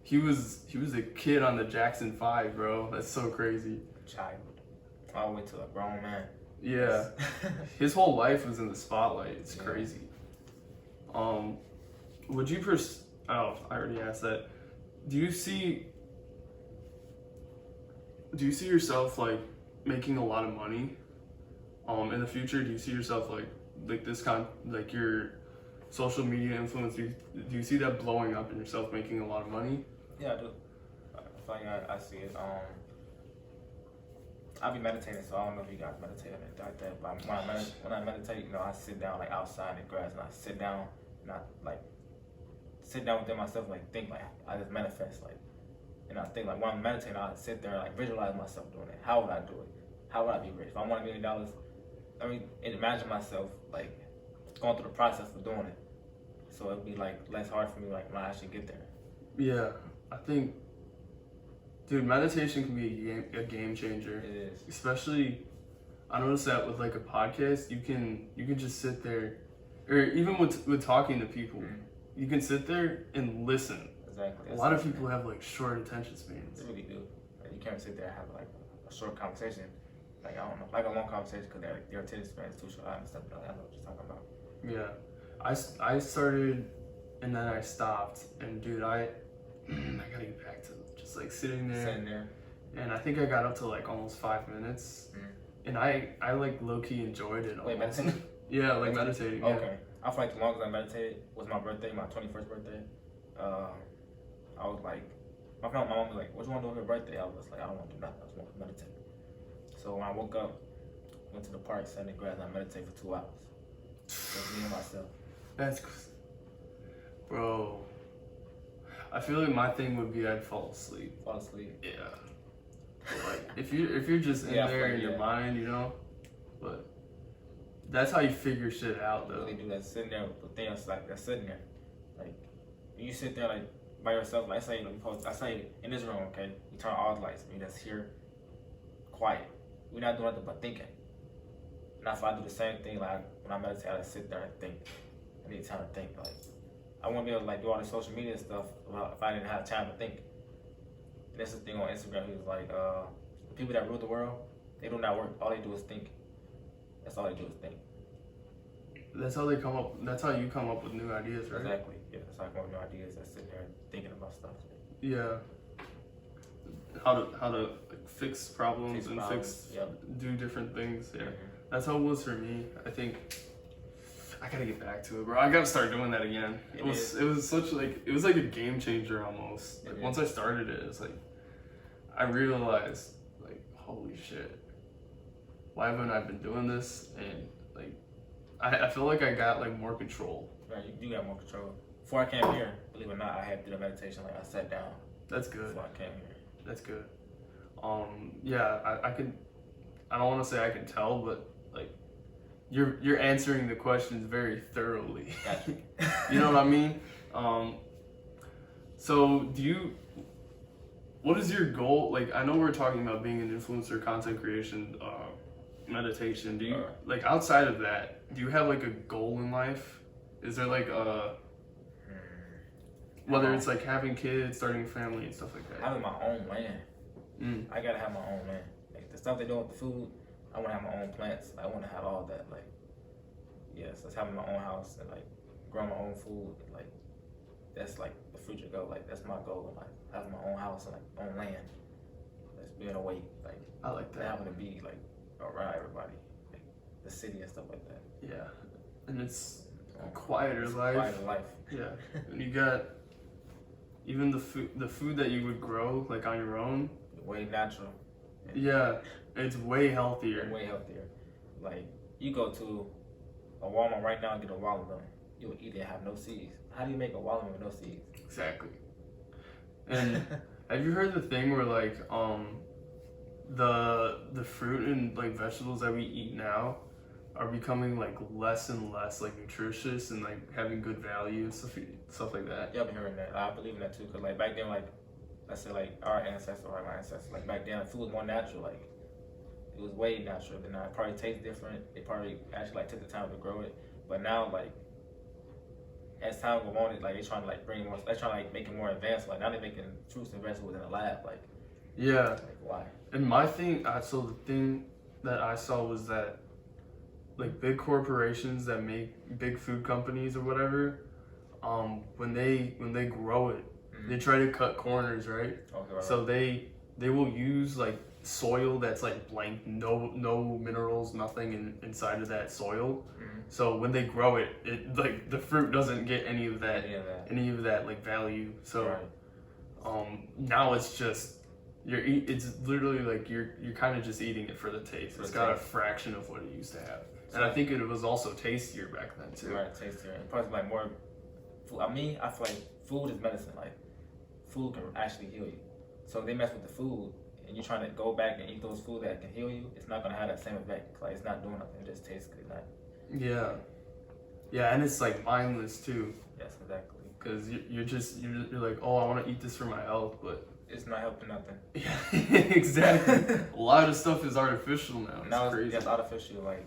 He was a kid on the Jackson 5, bro. That's so crazy. Child, all the way to a grown man. Yeah, his whole life was in the spotlight. It's crazy. Would you Oh, I already asked that. Do you see yourself like making a lot of money in the future? Do you see yourself like this like your social media influence? Do you see that blowing up and yourself making a lot of money? Yeah, I do. I feel like I see it. I be meditating, so I don't know if you guys meditate or anything like that. But when I meditate, I sit down like outside in the grass, and I sit down and I like sit down within myself, like think, like I just manifest, like, and I think like when I'm meditating, I sit there and like visualize myself doing it. How would I do it? How would I be rich? If I want $1 million, I mean, imagine myself like going through the process of doing it. So it'd be like less hard for me like when I actually get there. Yeah, I think, dude, meditation can be a game changer. It is. Especially, I noticed that with like a podcast, you can just sit there, or even with talking to people, you can sit there and listen. Exactly. A lot of people have like short attention spans. They really do. Like, you can't sit there and have like a short conversation. Like, I don't know, like a long conversation because their attention span is too short. I understand, but I know what you're talking about. Yeah, I started and then I stopped, and dude, I gotta get back to just like sitting there. And I think I got up to like almost 5 minutes, and I like low key enjoyed it. Wait, meditating? Yeah, like meditating. Yeah. Okay. I feel like the longest I meditated was my birthday, my 21st birthday. I was like, my mom was like, "What you want to do on your birthday?" I was like, "I don't want to do nothing. I just want to meditate." So when I woke up, went to the park, sat in the grass, and I meditated for 2 hours. Just me and myself. That's, bro. I feel like my thing would be I'd fall asleep. Fall asleep. Yeah. Like if you're just in there in your mind, but that's how you figure shit out, though. Really do that, sitting there with things like that's sitting there. Like you sit there like by yourself. Like I say in this room, okay, you turn all the lights. We just here, quiet. We're not doing nothing but thinking. And if I do the same thing, like when I meditate, I just sit there and think. I need time to think. Like I wouldn't be able to like do all the social media stuff if I didn't have time to think. And that's the thing on Instagram. He was like, the people that rule the world, they do not work. All they do is think. That's all they do is think. That's how they come up. That's how you come up with new ideas, right? Exactly. Yeah, that's how I come up with new ideas. I sit there thinking about stuff. Yeah. How to like, fix problems and do different things. Yeah. That's how it was for me. I think I gotta get back to it, bro. I gotta start doing that again. It was such like a game changer almost. Like once I started it, it's like I realized like holy shit. Why haven't I been doing this? And like I feel like I got like more control. Right, you got more control. Before I came here, believe it or not, I had to do the meditation. Like I sat down. That's good. Before I came here. That's good. Yeah, I can. I don't want to say I can tell, but like you're answering the questions very thoroughly. Gotcha. You know what I mean? So what is your goal? Like I know we're talking about being an influencer, content creation, meditation. Do you like outside of that? Do you have like a goal in life? Is there like whether it's like having kids, starting a family, and stuff like that? Having my own land. I gotta have my own land. Like the stuff they do with the food, I want to have my own plants. I want to have all that. Like, yes, that's having my own house and like growing my own food. Like, that's like the future goal. Like, that's my goal. Like having my own house and like own land. That's being away. Like, I like that. Having to be like around everybody, like the city and stuff like that. Yeah, and it's a quieter life. Quieter life. Yeah, and you got even the food that you would grow like on your own. Way natural. Yeah, it's way healthier. Way healthier. Like you go to a Walmart right now and get a watermelon, you'll eat it and have no seeds. How do you make a watermelon with no seeds? Exactly. And have you heard the thing where like the fruit and like vegetables that we eat now are becoming like less and less like nutritious and like having good value and stuff like that? Yeah, I've been hearing that. I believe in that too. Cause like back then, like let's say like our ancestors or my ancestors, like back then, food was more natural. Like it was way natural. But now it probably tastes different. They probably actually like took the time to grow it. But now like as time goes on, like they're trying to like bring more. They're trying to like make it more advanced. Like now they're making fruits and vegetables in a lab. Like yeah. Like why? And my thing, so the thing that I saw was that like big corporations that make big food companies or whatever, when they grow it, they try to cut corners, right? Okay, right. So they will use like soil that's like blank, no minerals, nothing inside of that soil. So when they grow it, like the fruit doesn't get any of that like value. So now it's just it's literally like you're kind of just eating it for the taste. It's got a fraction of what it used to have. And I think it was also tastier back then too. Right, tastier. And plus like more food. I feel like food is medicine. Like food can actually heal you. So if they mess with the food and you're trying to go back and eat those food that can heal you, it's not gonna have that same effect. Like it's not doing nothing. It just tastes good. Yeah, and it's like mindless too. Yes, exactly. Because you're like, oh, I want to eat this for my health, but it's not helping nothing. Yeah, exactly. A lot of stuff is artificial now. Now it's artificial. Like,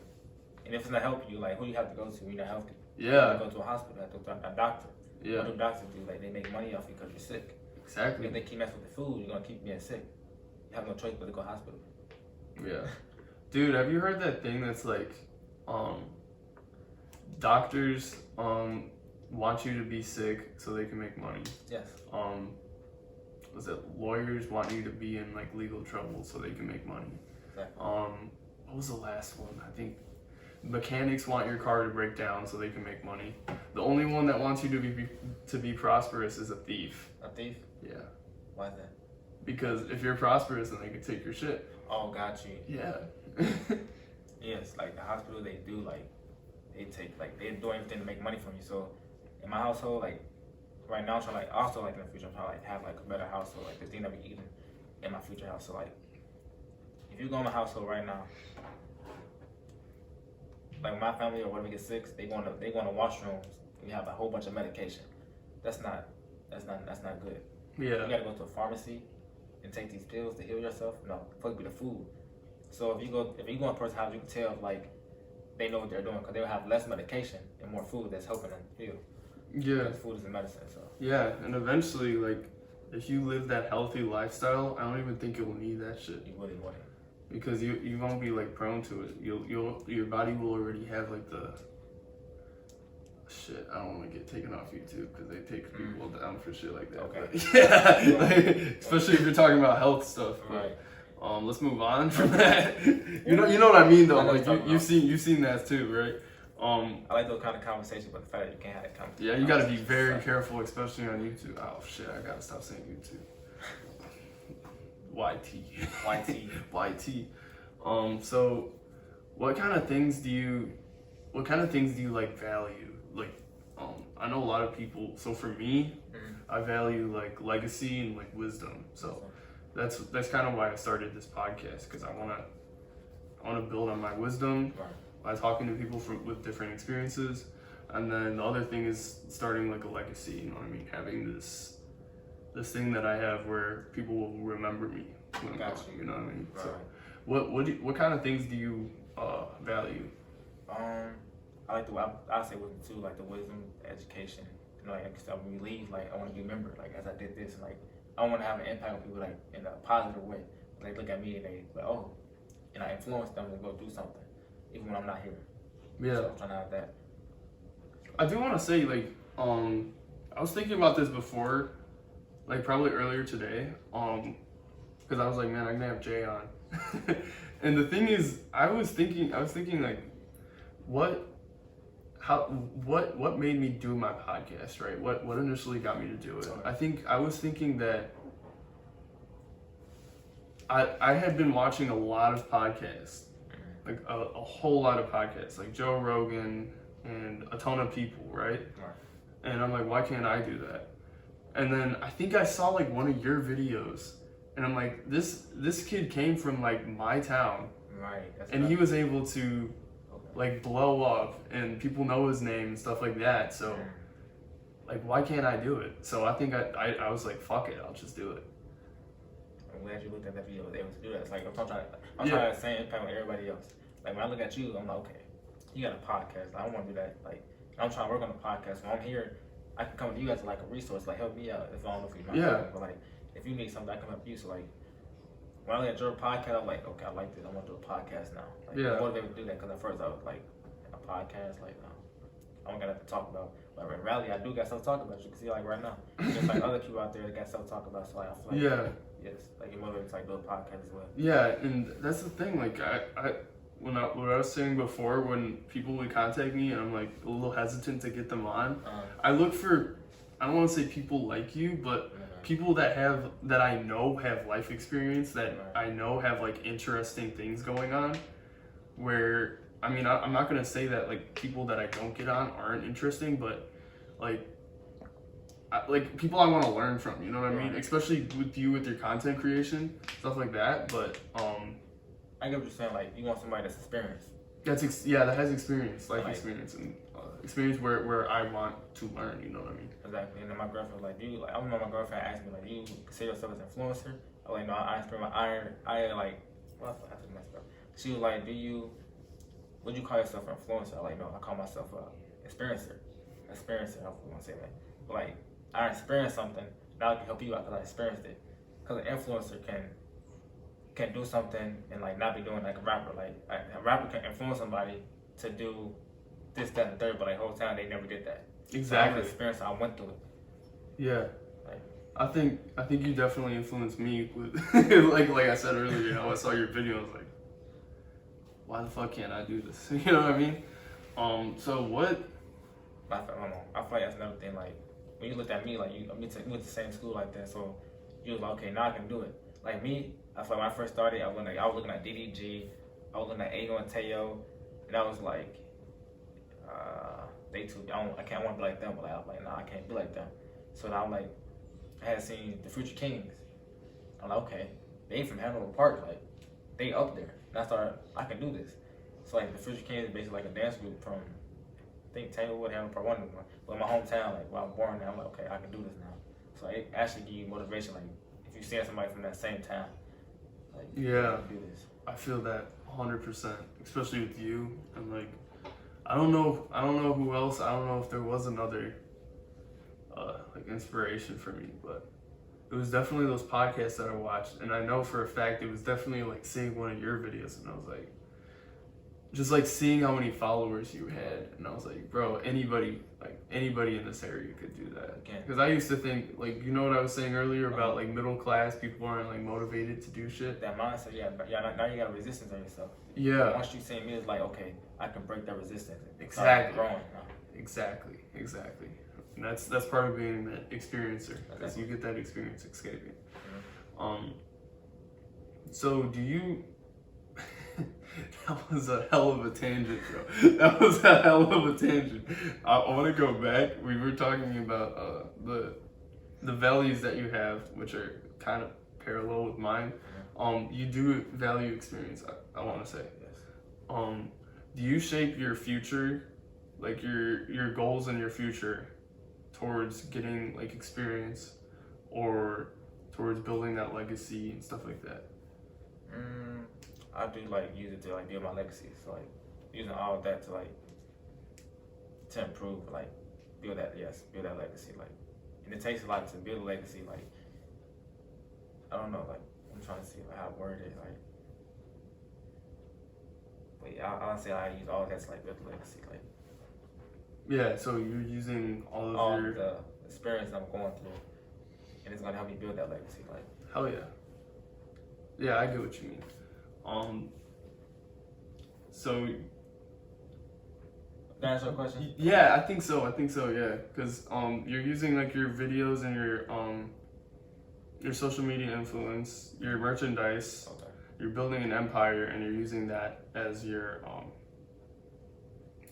and if it's not helping you, like, who do you have to go to when you're not healthy? Yeah. You have to go to a hospital. You have to go to a doctor. Yeah. What do doctors do? Like, they make money off you because you're sick. Exactly. If they keep messing with the food, you're gonna keep being sick. You have no choice but to go to the hospital. Yeah. Dude, have you heard that thing that's like, doctors want you to be sick so they can make money? Yes. Was it lawyers want you to be in like legal trouble so they can make money? Exactly. What was the last one? I think mechanics want your car to break down so they can make money. The only one that wants you to be prosperous is a thief. A thief? Yeah. Why is that? Because if you're prosperous, then they can take your shit. Oh, got you. Yeah. Yes, like the hospital, they do like they do everything to make money from you. So in my household, like right now, I'm trying like also like in the future, I'm trying to like have like a better household, like the thing that we eating in my future house. So like if you go in my household right now, like my family or whatever gets sick, they go to washrooms. We have a whole bunch of medication. That's not good. Yeah. You gotta go to a pharmacy and take these pills to heal yourself. No, fuck with the food. So if you go in a person's house, you can tell like they know what they're doing because they'll have less medication and more food that's helping them heal. Yeah. Because food is a medicine. So. Yeah, and eventually, like, if you live that healthy lifestyle, I don't even think you'll need that shit. You really wouldn't. Because you won't be like prone to it. Your body will already have like the shit. I don't want to get taken off YouTube because they take people down for shit like that. Okay. But, yeah, like, especially if you're talking about health stuff. Right. Let's move on from that. You know what I mean though. I Like you've seen that too, right? I like those kind of conversations, but the fact that you can't have that conversation. Yeah, you got to be very careful, especially on YouTube. Oh shit, I gotta stop saying YouTube. YT. So what kind of things do you like value? Like, I know a lot of people. So for me, I value like legacy and like wisdom. So that's kind of why I started this podcast, because I wanna build on my wisdom by talking to people with different experiences, and then the other thing is starting like a legacy. You know what I mean? Having this thing that I have where people will remember me when I'm gone. You know what I mean? Right. So what kind of things do you value? I like I say wisdom too, like the wisdom, education. You know, like when we leave, like I want to be remembered, like as I did this, and like I want to have an impact on people, like in a positive way. They look at me and they like, oh, and I influence them to go do something, even when I'm not here. Yeah. So I'm trying to have that. I do want to say, like, I was thinking about this before, like probably earlier today, because I was like, man, I'm gonna have Jay on, and the thing is, I was thinking like, what made me do my podcast, right? What initially got me to do it? I was thinking that I had been watching a lot of podcasts, like a whole lot of podcasts, like Joe Rogan and a ton of people, right? And I'm like, why can't I do that? And then I think I saw like one of your videos, and I'm like, this kid came from like my town, right? And he was able to like blow up, and people know his name and stuff like that. So like, why can't I do it? So I think I was like, fuck it, I'll just do it. I'm glad you looked at that video and was able to do that. It's like I'm trying to same impact with everybody else. Like when I look at you, I'm like, okay, you got a podcast. I don't want to do that. Like I'm trying to work on a podcast. When I'm here, I can come to you as like a resource, like help me out if I don't know if you're not but like if you need something, I can help you. So like when I look at your podcast, I'm like, okay, I like this. I want to do a podcast now. Like, I'm motivated to do that because at first I was like, a podcast, like, no. I I don't got nothing to talk about. But in reality, I do got stuff to talk about. You can see like right now, just like other people out there that got stuff to talk about. So like, I feel like yes, like your mother to like do a podcast as well. Yeah, and that's the thing. Like what I was saying before, when people would contact me and I'm like a little hesitant to get them on, I look for, I don't want to say people like you, but people that I know have life experience, that I know have like interesting things going on. Where I mean, I'm not gonna say that like people that I don't get on aren't interesting, but like people I want to learn from. You know what I mean? Especially with you with your content creation, stuff like that. But I get what you're saying. Like, you want somebody that's experienced. That has experience, life experience, and experience where I want to learn. You know what I mean? Exactly. And then my girlfriend, like, I remember my girlfriend asked me, like, do you consider yourself as an influencer? I'm like, no, I like, well, I have to mess up. She was like, would you call yourself an influencer? I'm like, no, I call myself a experiencer. I don't want to say that. But like, I experienced something, now I can help you out because I experienced it. Because an influencer can do something and like not be doing like a rapper. Like a rapper can influence somebody to do this, that, and the third, but like the whole time they never did that. Exactly. So experience, I went through it. Yeah. Like, I think you definitely influenced me with like I said earlier. You know, I saw your video. I was like, why the fuck can't I do this? You know what I mean? So what? I feel like that's another thing. Like, when you looked at me, like we went to the same school like that, so you was like, okay, now I can do it. Like me, I feel like when I first started, I was looking at DDG, I was looking at Ago and Teo, and I was like, they too, I can't want to be like them, but I was like, nah, I can't be like them. So now I'm like, I had seen the Future Kings. I'm like, okay, they ain't from Hanover Park, like they up there. And I started, I can do this. So like the Future Kings is basically like a dance group from, I think Tanglewood, Hanover Park, one of them. But in my hometown, like where I was born, I'm like, okay, I can do this now. So it actually give you motivation, like if you see somebody from that same town, like you can do this. I feel that 100%, especially with you. And like, I don't know who else. I don't know if there was another like inspiration for me, but it was definitely those podcasts that I watched, and I know for a fact it was definitely like seeing one of your videos, and I was like, just like seeing how many followers you had, and I was like, bro, anybody in this area could do that. Because I used to think, like, you know what I was saying earlier about like middle class people aren't like motivated to do shit. That mindset, now you got resistance on yourself. Yeah. But once you see me, it's like, okay, I can break that resistance. Exactly. Growing. Exactly. And that's part of being an experiencer, because you get that experience escaping. Mm-hmm. So do you? That was a hell of a tangent, bro. That was a hell of a tangent. I want to go back. We were talking about the values that you have, which are kind of parallel with mine. You do value experience, I want to say. Yes. Do you shape your future, like your goals in your future, towards getting like experience, or towards building that legacy and stuff like that? I do like use it to like build my legacy. So like using all of that to improve, like build that legacy. Like, and it takes a lot to build a legacy. Like, I don't know, like I'm trying to see how to word it. Like, but yeah, I'll say I use all of that to like build a legacy. Like, yeah, so you're using all the experience I'm going through, and it's gonna help me build that legacy. Like, hell yeah. Yeah, I get what you mean. So. Can I answer your question? Yeah, I think so. Yeah, because you're using like your videos and your social media influence, your merchandise. Okay. You're building an empire, and you're using that as your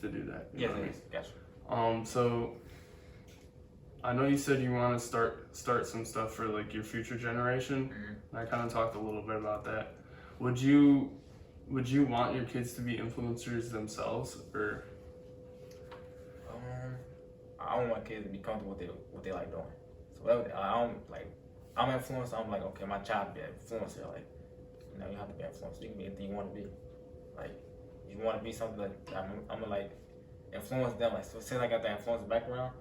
to do that. Yes, gotcha. So I know you said you want to start some stuff for like your future generation. Mm-hmm. I kind of talked a little bit about that. Would you want your kids to be influencers themselves, or? I don't want kids to be comfortable with what they like doing. So whatever, I'm an influencer. I'm like, okay, my child be an influencer. Like, you know, you have to be an influencer. You can be anything you want to be. Like, you want to be something that I'm gonna like influence them. Like, so since I got that influence background,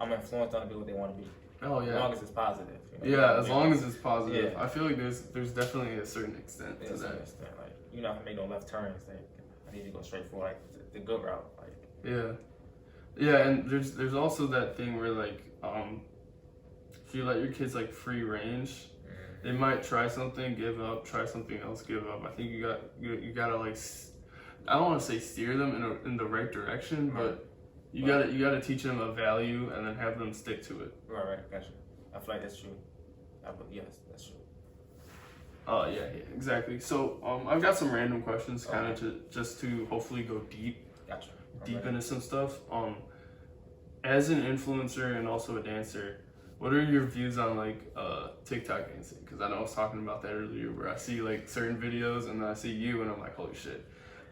I'm gonna influence them to do what they want to be. Oh yeah. As long as it's positive. You know? Yeah, as long as it's positive. Yeah. I feel like there's definitely a certain extent to that. Like, you know, if I make no left turns, like, I need to go straight for like the good route. Like. Yeah. Yeah, and there's also that thing where like if you let your kids like free range, they might try something, give up, try something else, give up. I think you gotta like I don't want to say steer them in the right direction, but you gotta teach them a value and then have them stick to it. Right, gotcha. I feel like that's true. Yes, that's true. Yeah, exactly. So I've got some random questions, kind of just to hopefully go deep. Gotcha. Deep into some stuff. As an influencer and also a dancer, what are your views on like TikTok dancing? Because I know I was talking about that earlier, where I see like certain videos and then I see you and I'm like, holy shit.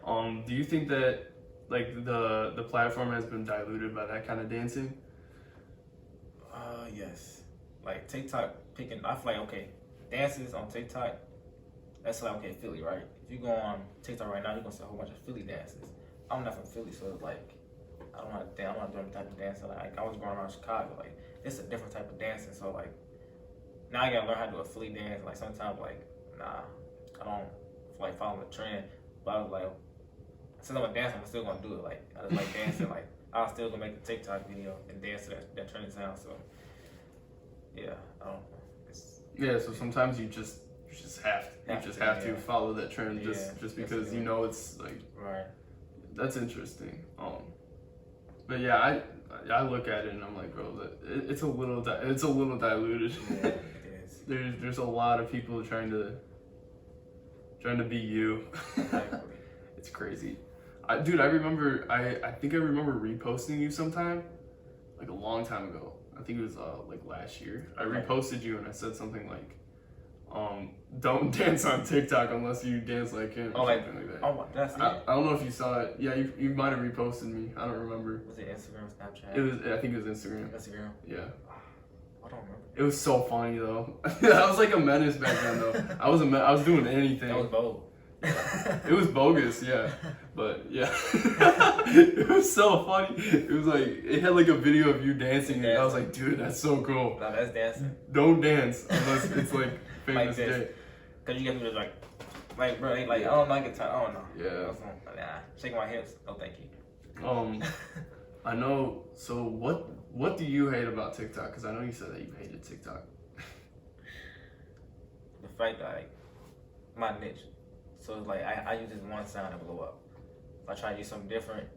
Do you think that like the platform has been diluted by that kind of dancing? Yes. Like TikTok picking, I feel like okay, dances on TikTok. That's like okay, Philly, right? If you go on TikTok right now, you're gonna see a whole bunch of Philly dances. I'm not from Philly, so it's like I don't know how to dance. I'm not doing the type of dancing. Like I was growing up in Chicago, like it's a different type of dancing. So like now I gotta learn how to do a Philly dance. Like sometimes like nah, I don't feel like following the trend. But I was like, since I'm a dancer, I'm still gonna do it. Like I just like dancing. Like I'll still gonna make a TikTok video and dance to that trending sound. So yeah, I don't know. So sometimes you just have to follow that trend just because you know it's like right. That's interesting. But yeah, I look at it and I'm like, bro, it's a little diluted. Yeah, it is. There's a lot of people trying to be you. It's crazy. I think I remember reposting you sometime, like a long time ago. I think it was like last year. I reposted you and I said something like, don't dance on TikTok unless you dance like him or something like that. Oh, that's it. I don't know if you saw it. Yeah, you might have reposted me. I don't remember. Was it Instagram, Snapchat? I think it was Instagram. Instagram? Yeah. I don't remember. It was so funny though. I was like a menace back then though. I was doing anything. That was bold. It was bogus, yeah. But yeah. It was so funny. It was like it had like a video of you dancing and I was like, dude, that's so cool. No, that's dancing. Don't dance unless it's like famous like Jay. Cause you get people like bro, like I don't like it. I don't know. Yeah. Nah, shaking my hips. No, thank you. I know. So what do you hate about TikTok? Because I know you said that you hated TikTok. The fact that like my niche. So it's like I use this one sound to blow up. If I try to use something different,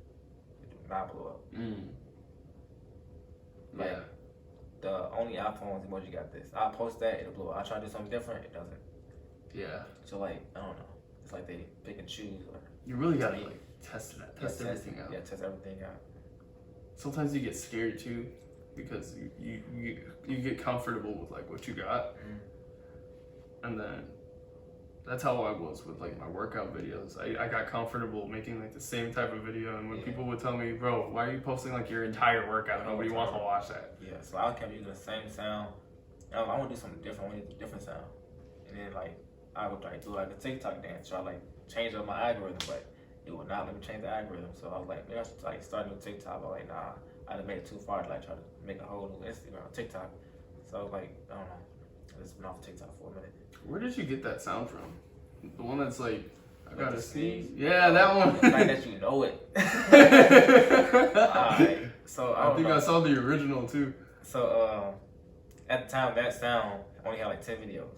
it do not blow up. Like, yeah. The only iPhone's emoji got this. I post that, it'll blow up. I try to do something different, it doesn't. Yeah. So like I don't know. It's like they pick and choose. Or you really gotta like test everything out. Yeah, test everything out. Sometimes you get scared too, because you get comfortable with like what you got, and then that's how I was with like my workout videos. I got comfortable making like the same type of video, and when people would tell me, bro, why are you posting like your entire workout? Nobody wants to watch that. Yeah, so I kept using the same sound. And I want to do something different. I want to do a different sound. And then like I would like do like a TikTok dance, try like change up my algorithm, but it would not let me change the algorithm. So I was like, maybe I should like start a new TikTok. But like, nah, I done made it too far to like try to make a whole new Instagram TikTok. So I was like, I don't know. I just been off TikTok for a minute. Where did you get that sound from? The one that's like, I gotta sneeze. sneeze. Yeah, that one. The fact that you know it. Alright, so I think I saw the original too. So at the time, that sound only had like 10 videos.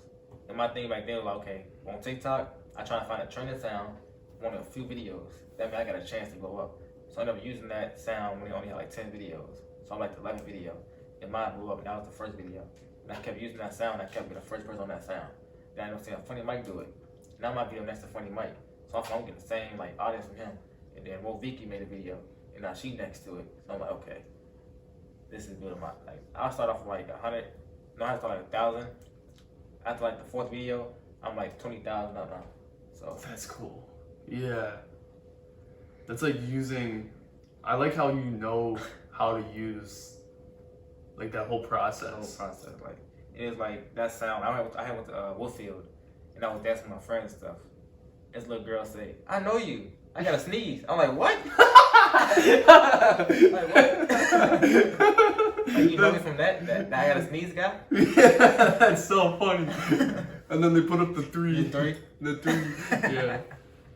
And my thing back then was like, okay, on TikTok, I try to find a trending sound, one of a few videos. That means I got a chance to blow up. So I ended up using that sound when it only had like 10 videos. So I'm like the 11th video, and mine blew up, and that was the first video. And I kept using that sound, I kept being the first person on that sound. Then I ended up seeing a funny mic do it. Now my video next to funny mic. So I'm getting the same like audience from him. And then Mo Vicky made a video, and now she next to it. So I'm like, okay, this is good. Like I'll start off with like 100. No, I start like 1,000. After like the fourth video, I'm like 20,000 up now. So that's cool. Yeah, that's like using. I like how you know how to use like that whole process. Like it is like that sound. I went to Woodfield, and I was dancing with my friends and stuff. This little girl say, "I know you. I gotta sneeze." I'm like, "What?" Like what? Like you know me from that I gotta sneeze guy? Yeah, that's so funny. And then they put up the three. The three. Yeah.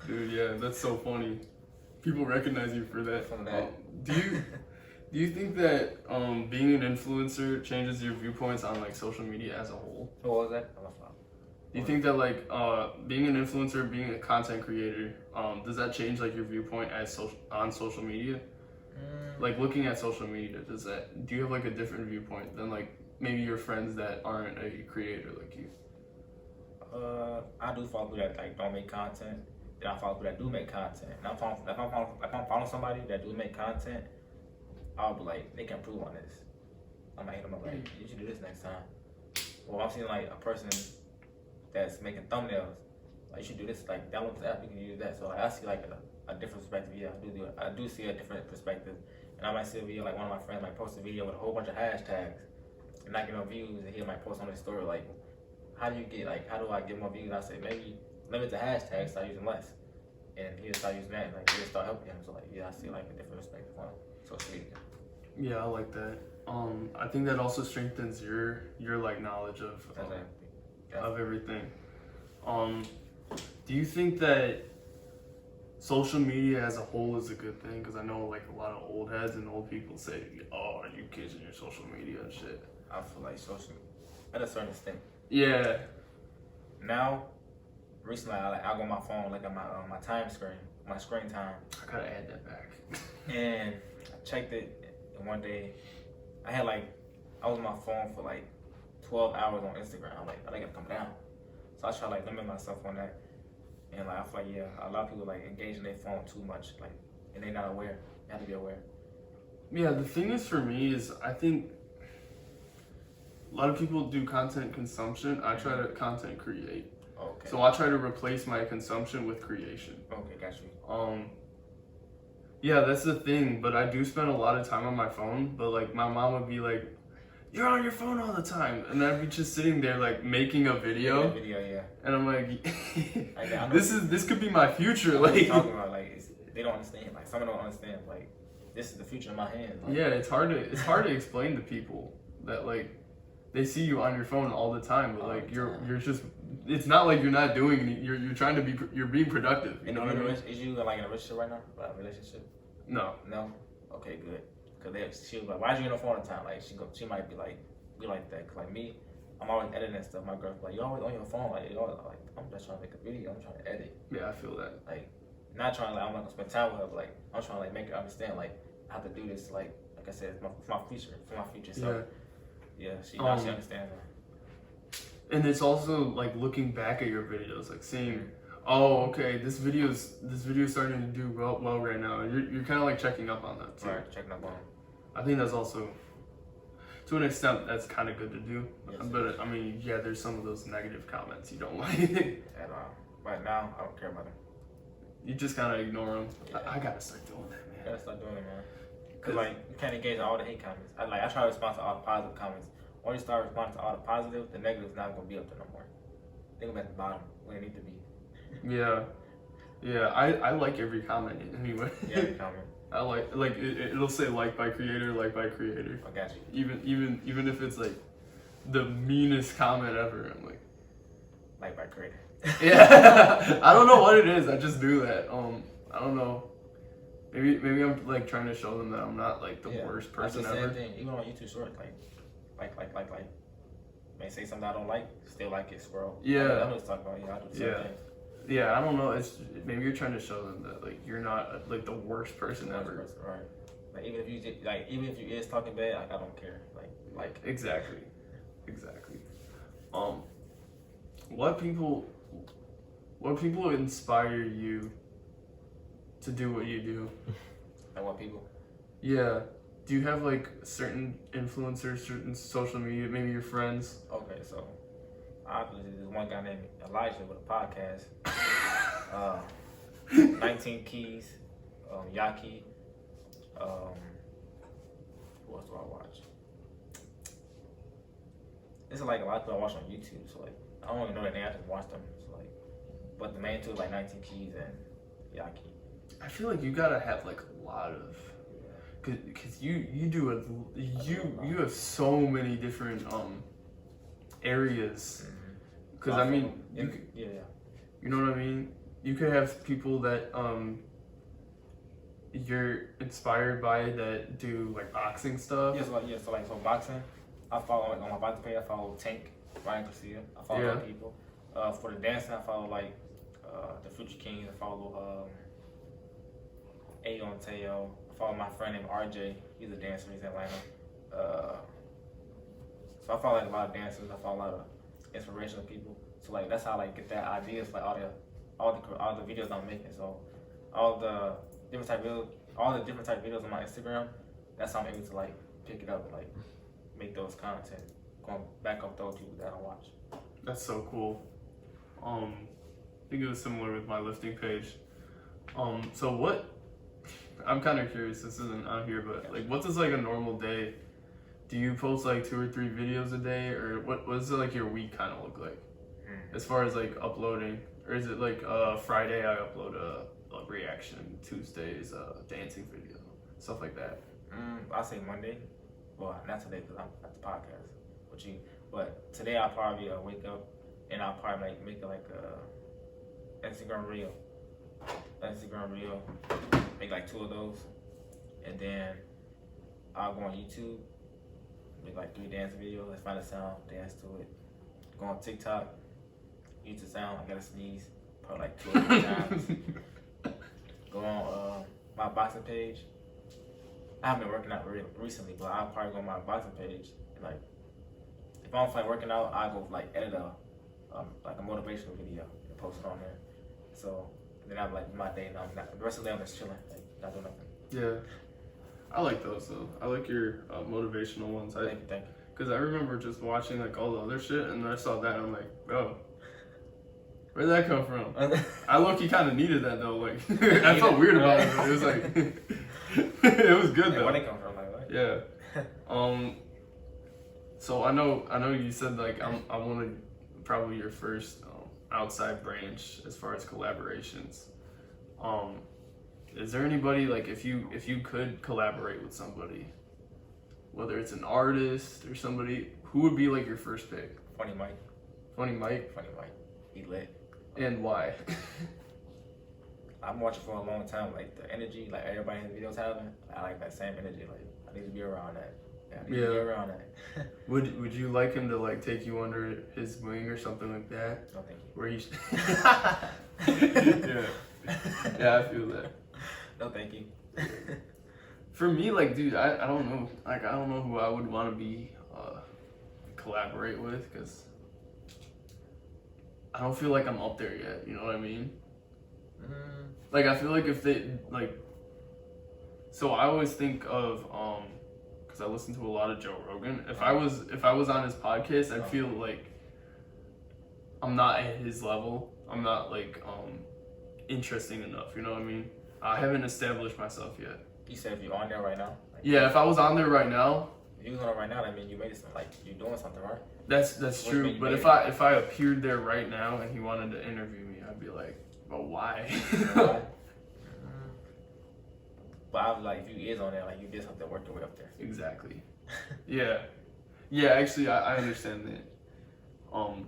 Dude, yeah, that's so funny. People recognize you for that. From that. Do you think that being an influencer changes your viewpoints on like social media as a whole? What was that? Do you think that like being an influencer, being a content creator, does that change like your viewpoint on social media? Like looking at social media, do you have like a different viewpoint than like maybe your friends that aren't a creator like you? I do follow people that like don't make content. Then I follow people that do make content. And if I'm following somebody that do make content, I'll be like, they can improve on this. I might hit them up like, you should do this next time. Well, I'm seeing like a person that's making thumbnails, like you should do this. Like download this app, you can use that. So like, I see like a different perspective. Yeah, I do see a different perspective. And I might see a video like one of my friends might post a video with a whole bunch of hashtags and not get no views, and he might post on his story like, how do I get more views? I say maybe limit the hashtags, start using less, and he'll start using that, and like it'll start helping him. So like I see like a different perspective on social media. Yeah, I like that. I think that also strengthens your like knowledge of everything. Do you think that social media as a whole is a good thing? Because I know like a lot of old heads and old people say, "Oh, you kids in your social media and shit." I feel like social at a certain extent. Yeah. Now, recently I go on my phone, like at my time screen, my screen time. I gotta add that back. And I checked it, and one day I was on my phone for like 12 hours on Instagram. I'm like, I gotta come down. So I try to like limit myself on that. And like I feel like a lot of people like engage in their phone too much, like, and they're not aware. You have to be aware. Yeah, the thing is for me is I think a lot of people do content consumption. I try to content create. Okay. So I try to replace my consumption with creation. Okay, got you. Yeah, that's the thing. But I do spend a lot of time on my phone. But like my mom would be like, "You're on your phone all the time," and I'd be just sitting there like making a video. Yeah. And I'm like, I this could be my future. Like talking about like they don't understand. Like some don't understand. Like this is the future in my hands. Like, yeah, it's hard to explain to people that like they see you on your phone all the time, but like you're just, it's not like you're not doing it. You're trying to you're being productive. You know what I mean? Is you like in a relationship right now? A relationship? No. Okay, good. Cause she was like, "Why you on the phone all the time?" Like she might be like that. Cause like me, I'm always editing stuff. My girl's like, "You always on your phone?" Like, I'm just trying to make a video. I'm trying to edit. Yeah, I feel that. Like, not trying to like I'm not gonna spend time with her, but like I'm trying to like make her understand like I have to do this. Like I said, for my future. So yeah, she understands that. And it's also like looking back at your videos, like seeing, oh, okay, this video's starting to do well right now. You're kind of like checking up on that too. Right, checking up on it. I think that's also, to an extent, that's kind of good to do. Yes, but I mean, yeah, there's some of those negative comments you don't like. And right now, I don't care about them. You just kind of ignore them. Yeah. I gotta start doing that, man. Gotta start doing it, man. Cause like you can't engage in all the hate comments. I try to respond to all the positive comments. Once you start responding to all the positive, the negative's not gonna be up there no more. They gonna be at the bottom where they need to be. Yeah. I like every comment anyway. Yeah, every comment. I like it'll say like by creator. I got you. Even if it's like the meanest comment ever, I'm like by creator. Yeah. I don't know what it is. I just do that. I don't know. Maybe I'm like trying to show them that I'm not like the worst person that's the ever. Same thing. Even on YouTube Shorts, like, may say something I don't like, still like it, scroll. Yeah. I know what it's talking about. Yeah, I do the same thing. Yeah, I don't know. It's maybe you're trying to show them that like you're not like the worst person ever. Right. Like even if you is talking bad, like I don't care. Like. Exactly. What people inspire you to do what you do? Like what people? Yeah. Do you have like certain influencers, certain social media, maybe your friends? Okay, so obviously there's one guy named Elijah with a podcast. 19 Keys, Yaki. Who else do I watch? It's like a lot of people I watch on YouTube, so like I don't even know their name, I just watch them. So like, but the main two is like 19 Keys and Yaki. I feel like you gotta have like a lot of, cause you have so many different areas. Cause I mean, you know what I mean. You could have people that you're inspired by that do like boxing stuff? So boxing, I follow like on my boxing page. I follow Tank, Ryan Garcia. I follow other people. For the dancing, I follow like the Future Kings. I follow Ayo and Teo. I follow my friend named RJ. He's a dancer. He's in Atlanta. So I follow like a lot of dancers. I follow a lot of inspirational people. So like that's how I like get that ideas for like all the videos I'm making. So all the different type of videos on my Instagram. That's how I'm able to like pick it up and like make those content, going back up those people that I watch. That's so cool. I think it was similar with my lifting page. So what? I'm kind of curious. This isn't on here, but like, what does like a normal day? Do you post like 2 or 3 videos a day, or what does like your week kind of look like, as far as like uploading? Or is it like Friday I upload a reaction, Tuesdays dancing video, stuff like that? I say Monday. Well, not today because I'm at the podcast with you. But today I'll probably wake up and I'll probably like make like a Instagram reel, make like 2 of those, and then I'll go on YouTube, make like 3 dance videos. Let's find a sound, dance to it. Go on TikTok, use the sound. I gotta sneeze probably like 2 or 3 times. Go on my boxing page. I haven't been working out recently, but I'll probably go on my boxing page and like if I don't feel like working out, I'll go like edit like a motivational video and post it on there. So then I'm like my day, and the rest of the day I'm just chilling, like not doing nothing. Yeah, I like those though. I like your motivational ones. Thank you. Because I remember just watching like all the other shit, and then I saw that, and I'm like, bro, where'd that come from? I low-key kind of needed that though. Like, I felt weird about it. But it was like, it was good though. Where'd it come from? Like, what? Yeah. So I know you said like I wanted probably your first outside branch as far as collaborations. Is there anybody like if you could collaborate with somebody, whether it's an artist or somebody, who would be like your first pick? Funny Mike. Funny Mike. He lit. And why? I'm watching for a long time, like the energy, like everybody in the videos having. I like that same energy. Like I need to be around that. I need to be around that. Would you like him to like take you under his wing or something like that? No, thank you. Where you? Yeah, I feel that. No, thank you. For me, like, dude, I don't know. Like, I don't know who I would want to be collaborate with, because I don't feel like I'm up there yet. You know what I mean? Like, I feel like if they like, so I always think of because I listen to a lot of Joe Rogan. If I was on his podcast, I feel like I'm not at his level. I'm not like interesting enough. You know what I mean? I haven't established myself yet. You said if you're on there right now? Like, yeah, if I was on there right now. If you was on there right now, I mean you made it like you're doing something, right? That's true. But if I appeared there right now and he wanted to interview me, I'd be like, well, why? But I was like, if you is on there, like you did something, work your way up there. Exactly. Yeah. Actually, I understand that.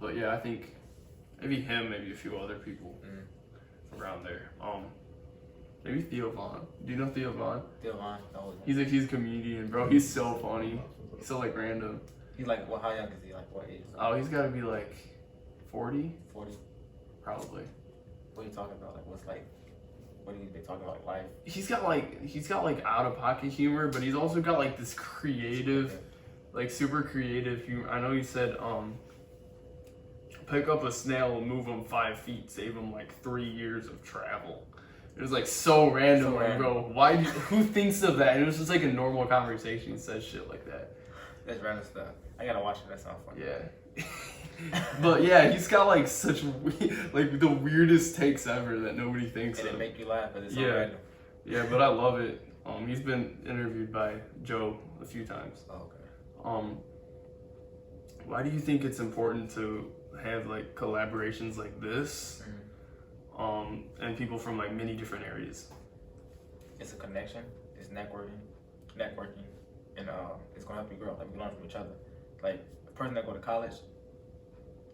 But yeah, I think maybe him, maybe a few other people around there. Maybe Theo Vaughn. Do you know Theo Vaughn? Theo Vaughn. No. He's a comedian, bro. He's so funny. He's so like random. He's like, well, how young is he? Like what age? Oh, he's got to be like 40. 40. Probably. What are you talking about? Like what's like? What do you been talking about? Life? He's got like out of pocket humor, but he's also got like this creative, like super creative humor. I know he said pick up a snail and move him 5 feet, save him like 3 years of travel. It was like so random, like, bro. Who thinks of that? And it was just like a normal conversation. He says shit like that. That's random stuff. I gotta watch it. That sounds funny. Yeah. But yeah, he's got like such like the weirdest takes ever that nobody thinks of. And it make you laugh, but it's so random. Yeah, but I love it. He's been interviewed by Joe a few times. Oh, okay. Why do you think it's important to have like collaborations like this? And people from like many different areas. It's a connection. It's networking, and it's gonna help you grow. Like we learn from each other. Like a person that go to college,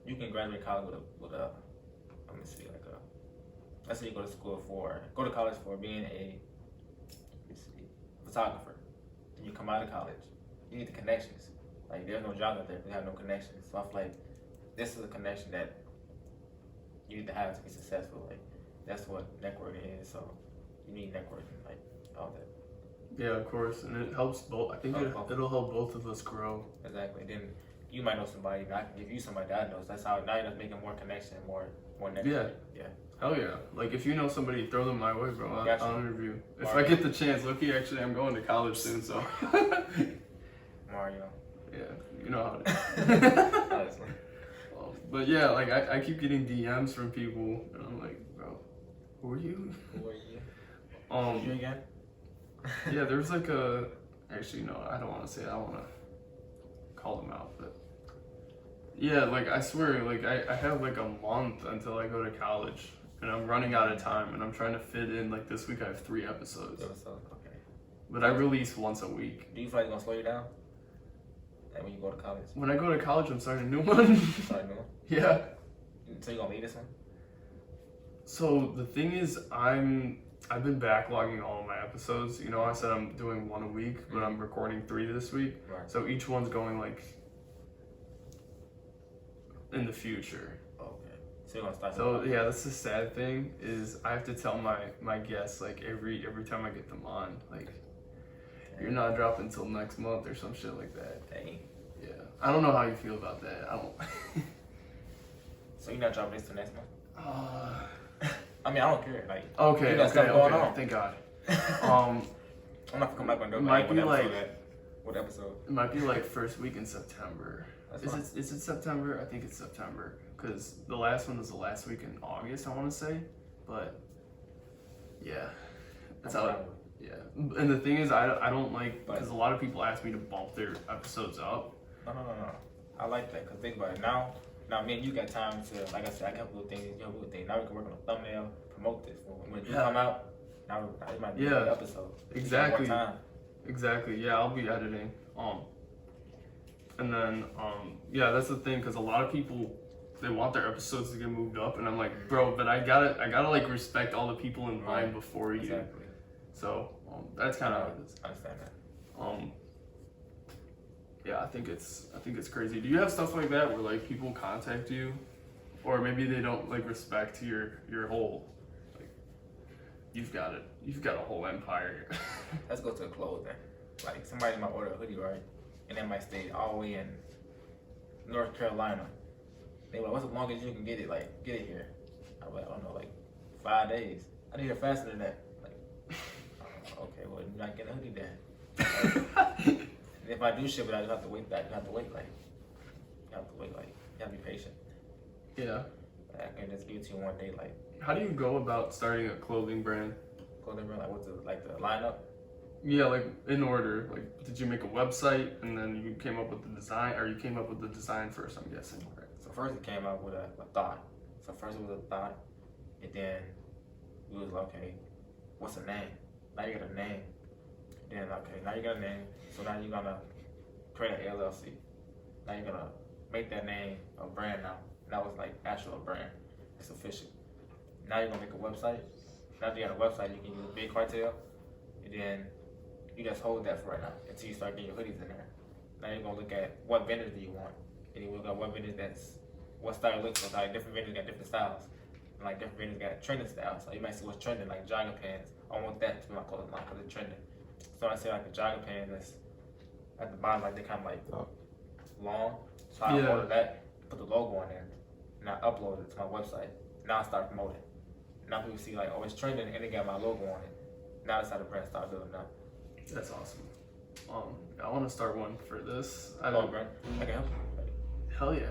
you can graduate college with a let me see, like let's say you go to college for being a photographer. And you come out of college, you need the connections. Like there's no job out there if you have no connections. So I feel like this is a connection that you need to have to be successful. Like that's what networking is. So you need networking, like all that. Yeah, of course, and it helps both. I think it'll help both of us grow. Exactly. Then you might know somebody, and I can give you somebody that I know. So that's how now you're just making more connection, more networking. Yeah. Hell yeah. Like, if you know somebody, throw them my way, bro. I'll interview. If Mario. I get the chance, lucky, actually, I'm going to college soon, so. Mario. Yeah, you know how it is. Honestly. But yeah, like, I keep getting DMs from people, and I'm like, bro, who are you? Who are you? You again? Yeah, there's like actually, no, I don't want to say it. I want to call them out, but. Yeah, like, I swear, like, I have, like, a month until I go to college. And I'm running out of time, and I'm trying to fit in, like, this week I have 3 episodes. Okay. But I release once a week. Do you feel like it's going to slow you down? Like when you go to college? When I go to college, I'm starting a new one. Starting a new one? Yeah. So you going to leave this one? So, the thing is, I've been backlogging all of my episodes. You know, I said I'm doing 1 a week, but I'm recording 3 this week. Right. So each one's going, like, in the future. So you're gonna start. So yeah, that's the sad thing is I have to tell my guests like every time I get them on, like you're not dropping until next month or some shit like that. Dang. Yeah, I don't know how you feel about that. I don't. So you're not dropping this till next month? I mean, I don't care. Like okay, you got stuff going okay. on. Thank God. I'm not gonna come back on it might be like what episode? It might be like first week in September. That's Is it September? I think it's September. Because the last one was the last week in August, I want to say. But, yeah. That's how yeah. And the thing is, I don't like, because a lot of people ask me to bump their episodes up. No. I like that, because think about it. Now, me and you got time to, like I said, I can help you with things, you help me with things. Now we can work on a thumbnail, promote this. When you come out, now it might be an episode. Exactly. More time. Exactly. Yeah, I'll be editing. And then, yeah, that's the thing, because a lot of people, they want their episodes to get moved up, and I'm like, bro, but I gotta like respect all the people in line before you. Exactly. So that's kind of. I understand that. Yeah, I think it's crazy. Do you have stuff like that where like people contact you, or maybe they don't like respect your whole, like, you've got a whole empire. Let's go to the clothing. Like somebody might order a hoodie, right? And they might stay all the way in North Carolina. They like, what's the longest you can get it? Like, get it here. I'm like, I don't know, like 5 days. I need it faster than that. Like, okay, well, you're not getting a hoodie then. Like, if I do ship it, I just have to wait. You have to wait, like, you have to be patient. Yeah. I can just give it to you one day, like. How do you go about starting a clothing brand? Clothing brand, like, what's the lineup? Yeah, like in order. Like, did you make a website and then you came up with the design, or you came up with the design first? I'm guessing. Right. So first it came out with a thought. So first it was a thought, and then we was like, okay, what's a name? Now you got a name. Then okay, now you got a name. So now you're gonna create an LLC. Now you're gonna make that name a brand now. And that was like actual brand. It's official. Now you're gonna make a website. Now you got a website, you can use a big cartel, and then you just hold that for right now until you start getting your hoodies in there. Now you're gonna look at what vendors do you want. And you look at what vendors what style looks like. Different vendors got different styles. And like different vendors got trending styles. So you might see what's trending, like jogger pants. I want that to be my clothing line because it's trending. So I say like a jogger pants that's at the bottom, like they kind of like long. So I order that, put the logo on there, and I upload it to my website. Now I start promoting. Now people see like, oh, it's trending, and they got my logo on it. Now that's how the brand start building up. That's awesome. I want to start one for this. Brand. I can help you. Hell yeah.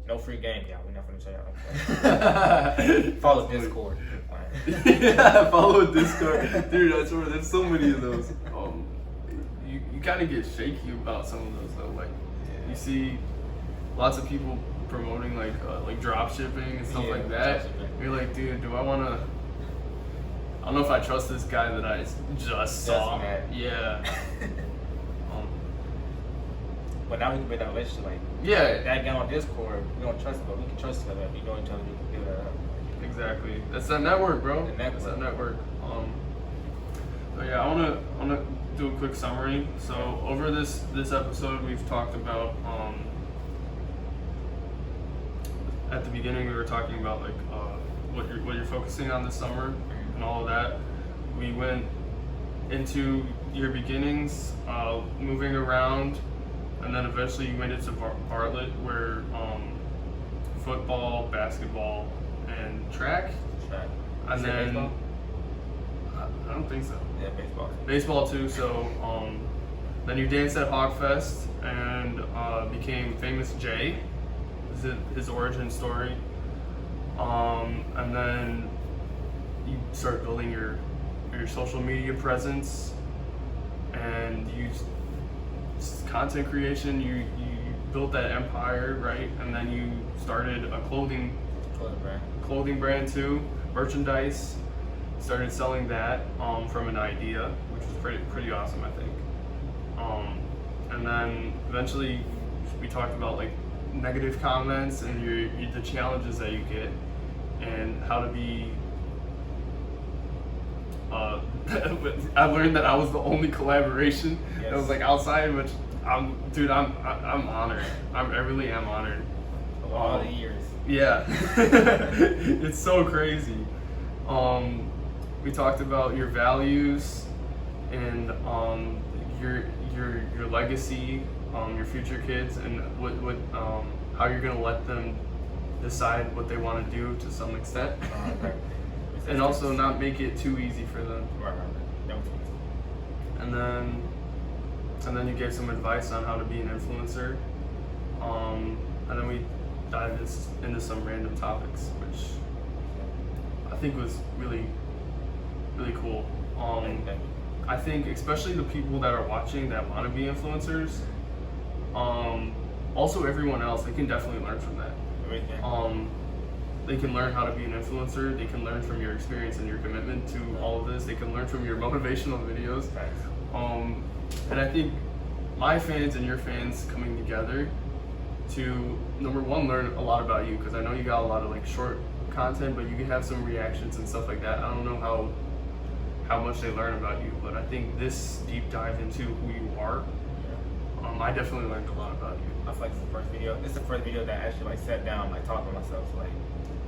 No free game, y'all. We're not gonna tell y'all. Follow Discord. Yeah, follow Discord. Dude, I swear, there's so many of those. You kind of get shaky about some of those though. Like, you see lots of people promoting like drop shipping and stuff like that. You're like, dude, do I want to? I don't know if I trust this guy that I just saw. Yeah. But now we can build that relationship. Like, yeah, that guy on Discord, we don't trust him, but we can trust each other. If we know each other, we can build that up. Exactly. That's that network, bro. The network. That's that network. But yeah, I wanna do a quick summary. So over this episode, we've talked about at the beginning we were talking about like what you're focusing on this summer and all of that. We went into your beginnings, moving around, and then eventually you made it to Bartlett, where football, basketball, and track. And then baseball? I don't think so. Yeah, baseball. Baseball too. So then you danced at Hogfest and became FamousJay. Is his origin story. And then you start building your social media presence, and you content creation. You built that empire, right? And then you started a clothing brand too, merchandise. Started selling that from an idea, which was pretty awesome, I think. And then eventually we talked about like negative comments and the challenges that you get, and how to be. I learned that I was the only collaboration that was like outside, which I'm honored. I really am honored. Of all the years. Yeah, it's so crazy. We talked about your values and your legacy, your future kids, and what how you're gonna let them decide what they want to do to some extent, and also not make it too easy for them. Right. And then you gave some advice on how to be an influencer, and then we dived into some random topics, which I think was really cool. I think especially the people that are watching that want to be influencers, also everyone else, they can definitely learn from that. They can learn how to be an influencer. They can learn from your experience and your commitment to all of this. They can learn from your motivational videos. And I think my fans and your fans coming together to, number one, learn a lot about you, because I know you got a lot of like short content, but you can have some reactions and stuff like that. I don't know how much they learn about you, but I think this deep dive into who you are, I definitely learned a lot about you. I feel like it's the first video that I actually like sat down, like talked to myself. So, like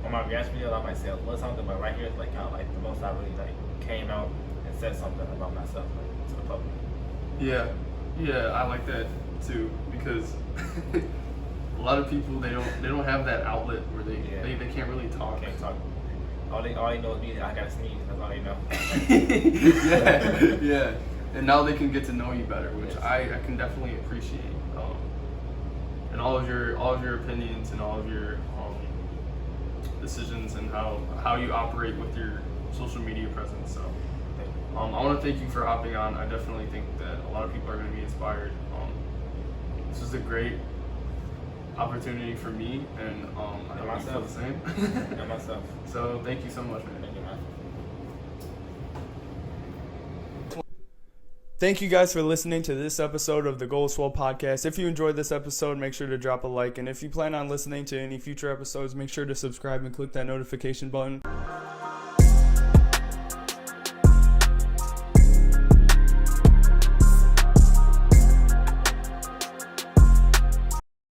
on my reaction video, I might say a little something, but right here is like kind of like the most I really like came out and said something about myself, like, to the public. Yeah, I like that too, because a lot of people they don't have that outlet where they can't really talk. Can't talk. All they know is me. I gotta sneeze. That's all they know. yeah. And now they can get to know you better, which I can definitely appreciate. And all of your opinions and all of your decisions and how you operate with your social media presence. So I want to thank you for hopping on. I definitely think that a lot of people are going to be inspired. This was a great opportunity for me, and I hope you feel the same. And myself. So thank you so much, man. Thank you, man. Thank you guys for listening to this episode of the Gold Swell Podcast. If you enjoyed this episode, make sure to drop a like. And if you plan on listening to any future episodes, make sure to subscribe and click that notification button.